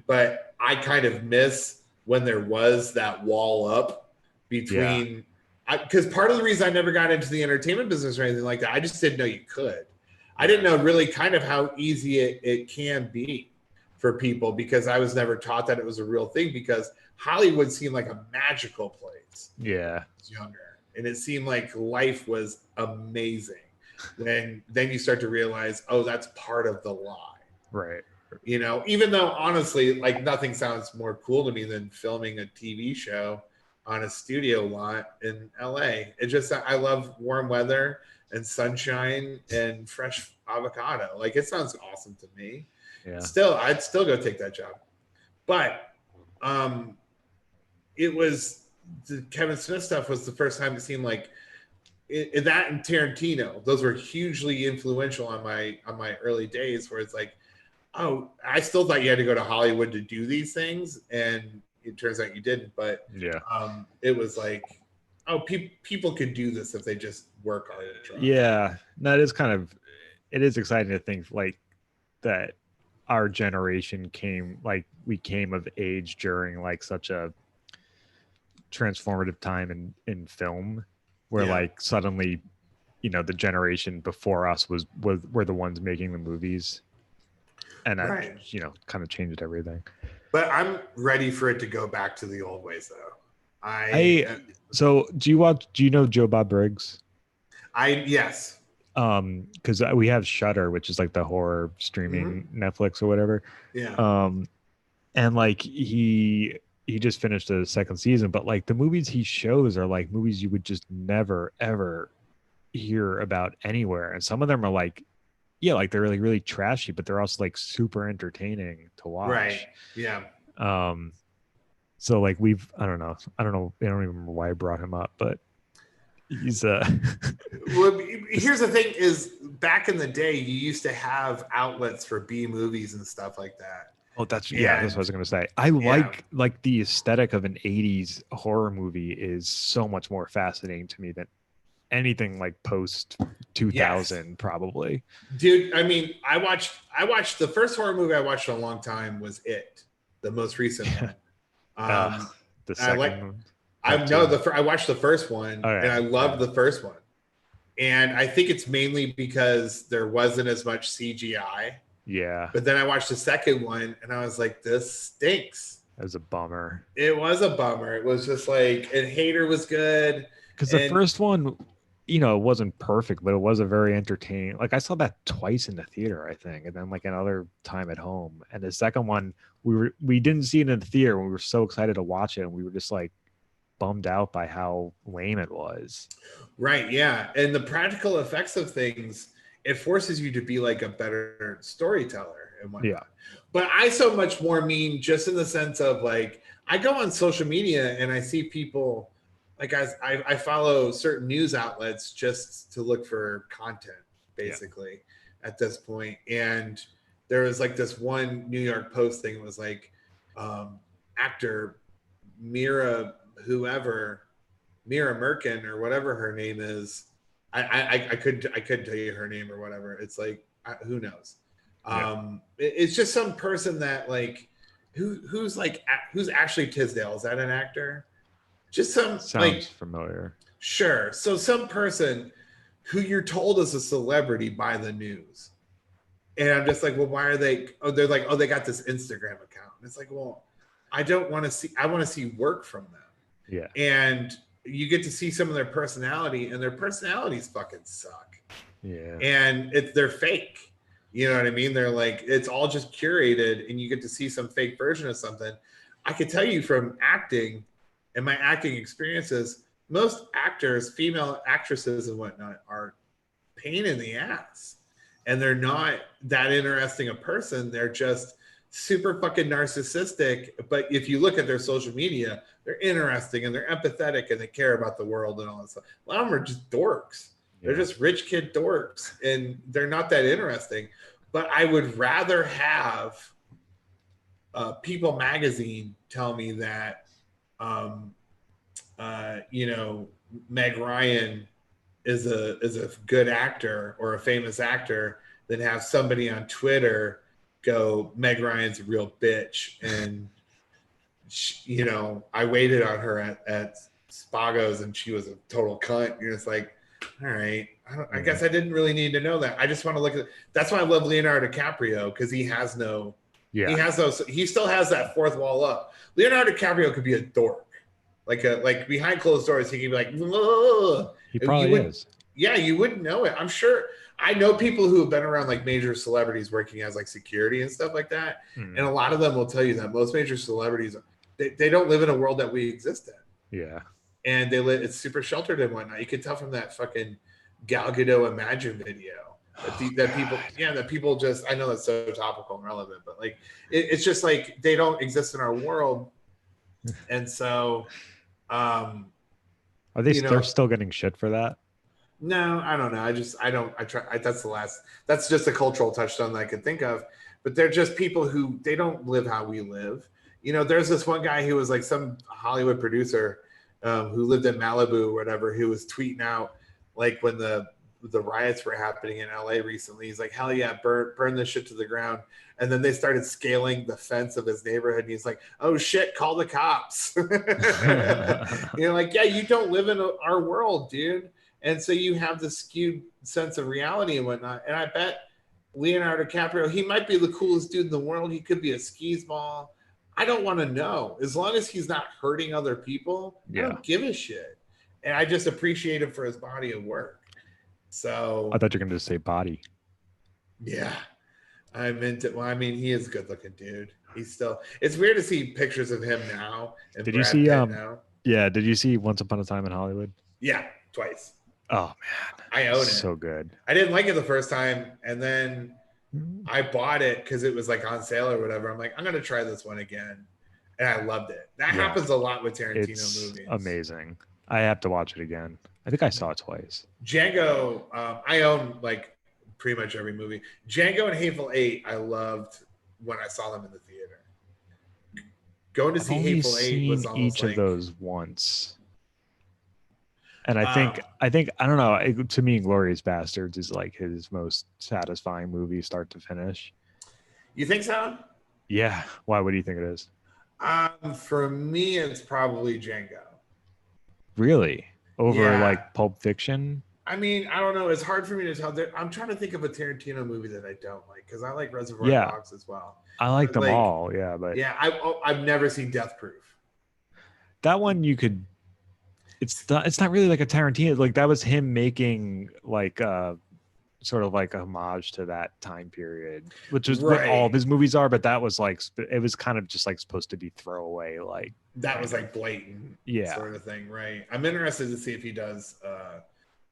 But I kind of miss when there was that wall up between... Because part of the reason I never got into the entertainment business or anything like that, I just didn't know you could. I didn't know really kind of how easy it can be for people, because I was never taught that it was a real thing, because Hollywood seemed like a magical place. Yeah. I was younger. And it seemed like life was amazing. Then you start to realize, oh, that's part of the lie. Right. Even though honestly, nothing sounds more cool to me than filming a TV show on a studio lot in LA. I love warm weather and sunshine and fresh avocado. It sounds awesome to me. Yeah. I'd still go take that job. But it was the Kevin Smith stuff was the first time it seemed like that and Tarantino. Those were hugely influential on my early days, where it's oh, I still thought you had to go to Hollywood to do these things, and it turns out you didn't. But it was oh, people could do this if they just work hard and try. Yeah, that is it is exciting to think that our generation came of age during such a transformative time in film, where suddenly, the generation before us were the ones making the movies, and that kind of changed everything. But I'm ready for it to go back to the old ways, though. So do you know Joe Bob Briggs? Yes. Because we have Shudder, which is the horror streaming Netflix or whatever. Yeah. And he he just finished the second season, but like the movies he shows are like movies you would just never ever hear about anywhere, and some of them are like, yeah, like they're like really trashy, but they're also like super entertaining to watch. Right. Yeah. So like I don't know, I don't even remember why I brought him up, but he's well, here's the thing is, back in the day you used to have outlets for B movies and stuff like that. Oh, that's what I was gonna say. I like the aesthetic of an 80s horror movie is so much more fascinating to me than anything like post 2000 probably. Dude, I mean, I watched the first horror movie I watched in a long time was It, the most recent one. The second one. I watched the first one and I loved the first one. And I think it's mainly because there wasn't as much CGI. Yeah. But then I watched the second one and I was like, this stinks. It was a bummer. It was a bummer. It was just like, and Hater was good. Because the first one, you know, it wasn't perfect, but it was a very entertaining. Like I saw that twice in the theater, I think, and then like another time at home. And the second one, we didn't see it in the theater. We were so excited to watch it, and we were just like bummed out by how lame it was. Right. Yeah. And the practical effects of things, it forces you to be like a better storyteller and whatnot. Yeah. But I so much more mean just in the sense of like, I go on social media and I see people like I follow certain news outlets just to look for content basically at this point. And there was like this one New York Post thing was like actor Mira Merkin or whatever her name is. I couldn't tell you her name or whatever. It's like, who knows? It's just some person that like, who's Ashley Tisdale? Is that an actor? Just some sounds like familiar. Sure. So some person who you're told is a celebrity by the news. And I'm just like, well, why are they? Oh, they're like, oh, they got this Instagram account. And it's like, well, I want to see work from them. Yeah. And you get to see some of their personality, and their personalities fucking suck. Yeah. And they're fake. You know what I mean? They're like, it's all just curated, and you get to see some fake version of something. I can tell you from acting and my acting experiences, most actors, female actresses and whatnot, are pain in the ass. And they're not that interesting a person. They're just super fucking narcissistic. But if you look at their social media, they're interesting and they're empathetic and they care about the world and all that stuff. A lot of them are just dorks. Yeah. They're just rich kid dorks and they're not that interesting. But I would rather have People Magazine tell me that, Meg Ryan is a good actor or a famous actor than have somebody on Twitter go, Meg Ryan's a real bitch. And, she, I waited on her at Spago's and she was a total cunt. You're just like, all right, I guess I didn't really need to know that. I just want to look at, that's why I love Leonardo DiCaprio, because he still has that fourth wall up. Leonardo DiCaprio could be a dork. Like behind closed doors, he could be like, ugh. He probably is. Yeah, you wouldn't know it. I'm sure. I know people who have been around like major celebrities working as like security and stuff like that. And a lot of them will tell you that most major celebrities, they don't live in a world that we exist in. Yeah. And it's super sheltered and whatnot. You can tell from that fucking Gal Gadot Imagine video that people just, I know that's so topical and relevant, but like, it's just like, they don't exist in our world. And so, are they're still getting shit for that? No, I don't know. That's just a cultural touchstone that I could think of, but they're just people who, they don't live how we live. There's this one guy who was like some Hollywood producer who lived in Malibu or whatever, who was tweeting out like when the riots were happening in LA recently. He's like, hell yeah, burn this shit to the ground. And then they started scaling the fence of his neighborhood. And he's like, oh shit, call the cops. Like, yeah, you don't live in our world, dude. And so you have this skewed sense of reality and whatnot. And I bet Leonardo DiCaprio, he might be the coolest dude in the world. He could be a skis ball. I don't want to know. As long as he's not hurting other people, I don't give a shit. And I just appreciate him for his body of work. So I thought you were going to say body. Yeah. I'm into. Well, I mean, he is a good-looking dude. He's still. It's weird to see pictures of him now and Did Brad you see Pitt now. Yeah, did you see Once Upon a Time in Hollywood? Yeah, twice. Oh man, I own it. So good. I didn't like it the first time, and then Mm. I bought it because it was like on sale or whatever. I'm like, I'm gonna try this one again, and I loved it. That happens a lot with Tarantino It's movies. amazing. I have to watch it again. I think I saw it twice. Django, I own like pretty much every movie. Django and Hateful Eight, I loved when I saw them in the theater. Going to see Hateful Eight was almost each like of those once. And I think I don't know. To me, Glorious Bastards is like his most satisfying movie, start to finish. You think so? Yeah. Why? What do you think it is? For me, it's probably Django. Really? Over like Pulp Fiction? I mean, I don't know. It's hard for me to tell. I'm trying to think of a Tarantino movie that I don't like because I like Reservoir Dogs as well. I like them all. Yeah, but I've never seen Death Proof. That one you could. It's not really like a Tarantino. Like that was him making like sort of like a homage to that time period, which is what all of his movies are. But that was like it was kind of just like supposed to be throwaway. Like that was like blatant, sort of thing, right? I'm interested to see if he does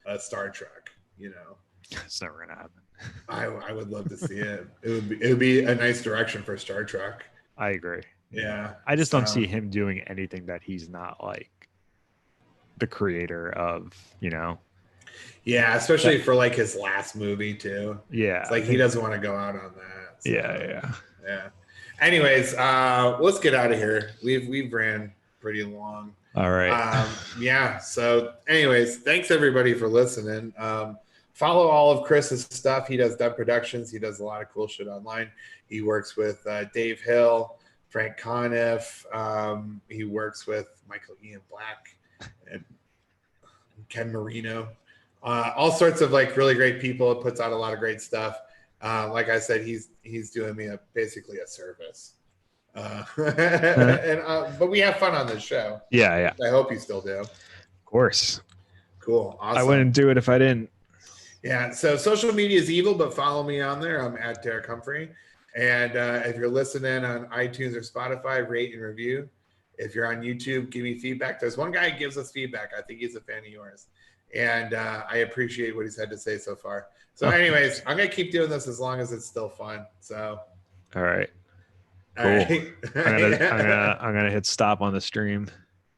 a Star Trek. You know, it's never gonna happen. I would love to see it. It would be a nice direction for Star Trek. I agree. Yeah, I just don't see him doing anything that he's not like the creator of, you know. Yeah, especially for like his last movie too. Yeah, it's like he doesn't want to go out on that. So, yeah. Anyways, let's get out of here. We've ran pretty long. All right. So anyways, thanks everybody for listening. Follow all of Chris's stuff. He does Dub Productions. He does a lot of cool shit online. He works with Dave Hill, Frank Conniff. He works with Michael Ian Black and Ken Marino. All sorts of like really great people. It puts out a lot of great stuff. Like I said, he's doing me basically a service. But we have fun on this show. Yeah. I hope you still do. Of course. Cool. Awesome. I wouldn't do it if I didn't. Yeah. So social media is evil, but follow me on there. I'm at Derek Humphrey. And if you're listening on iTunes or Spotify, rate and review. If you're on YouTube, give me feedback. There's one guy who gives us feedback. I think he's a fan of yours. And I appreciate what he's had to say so far. So anyways, I'm going to keep doing this as long as it's still fun. So. All right. Cool. I'm gonna hit stop on the stream.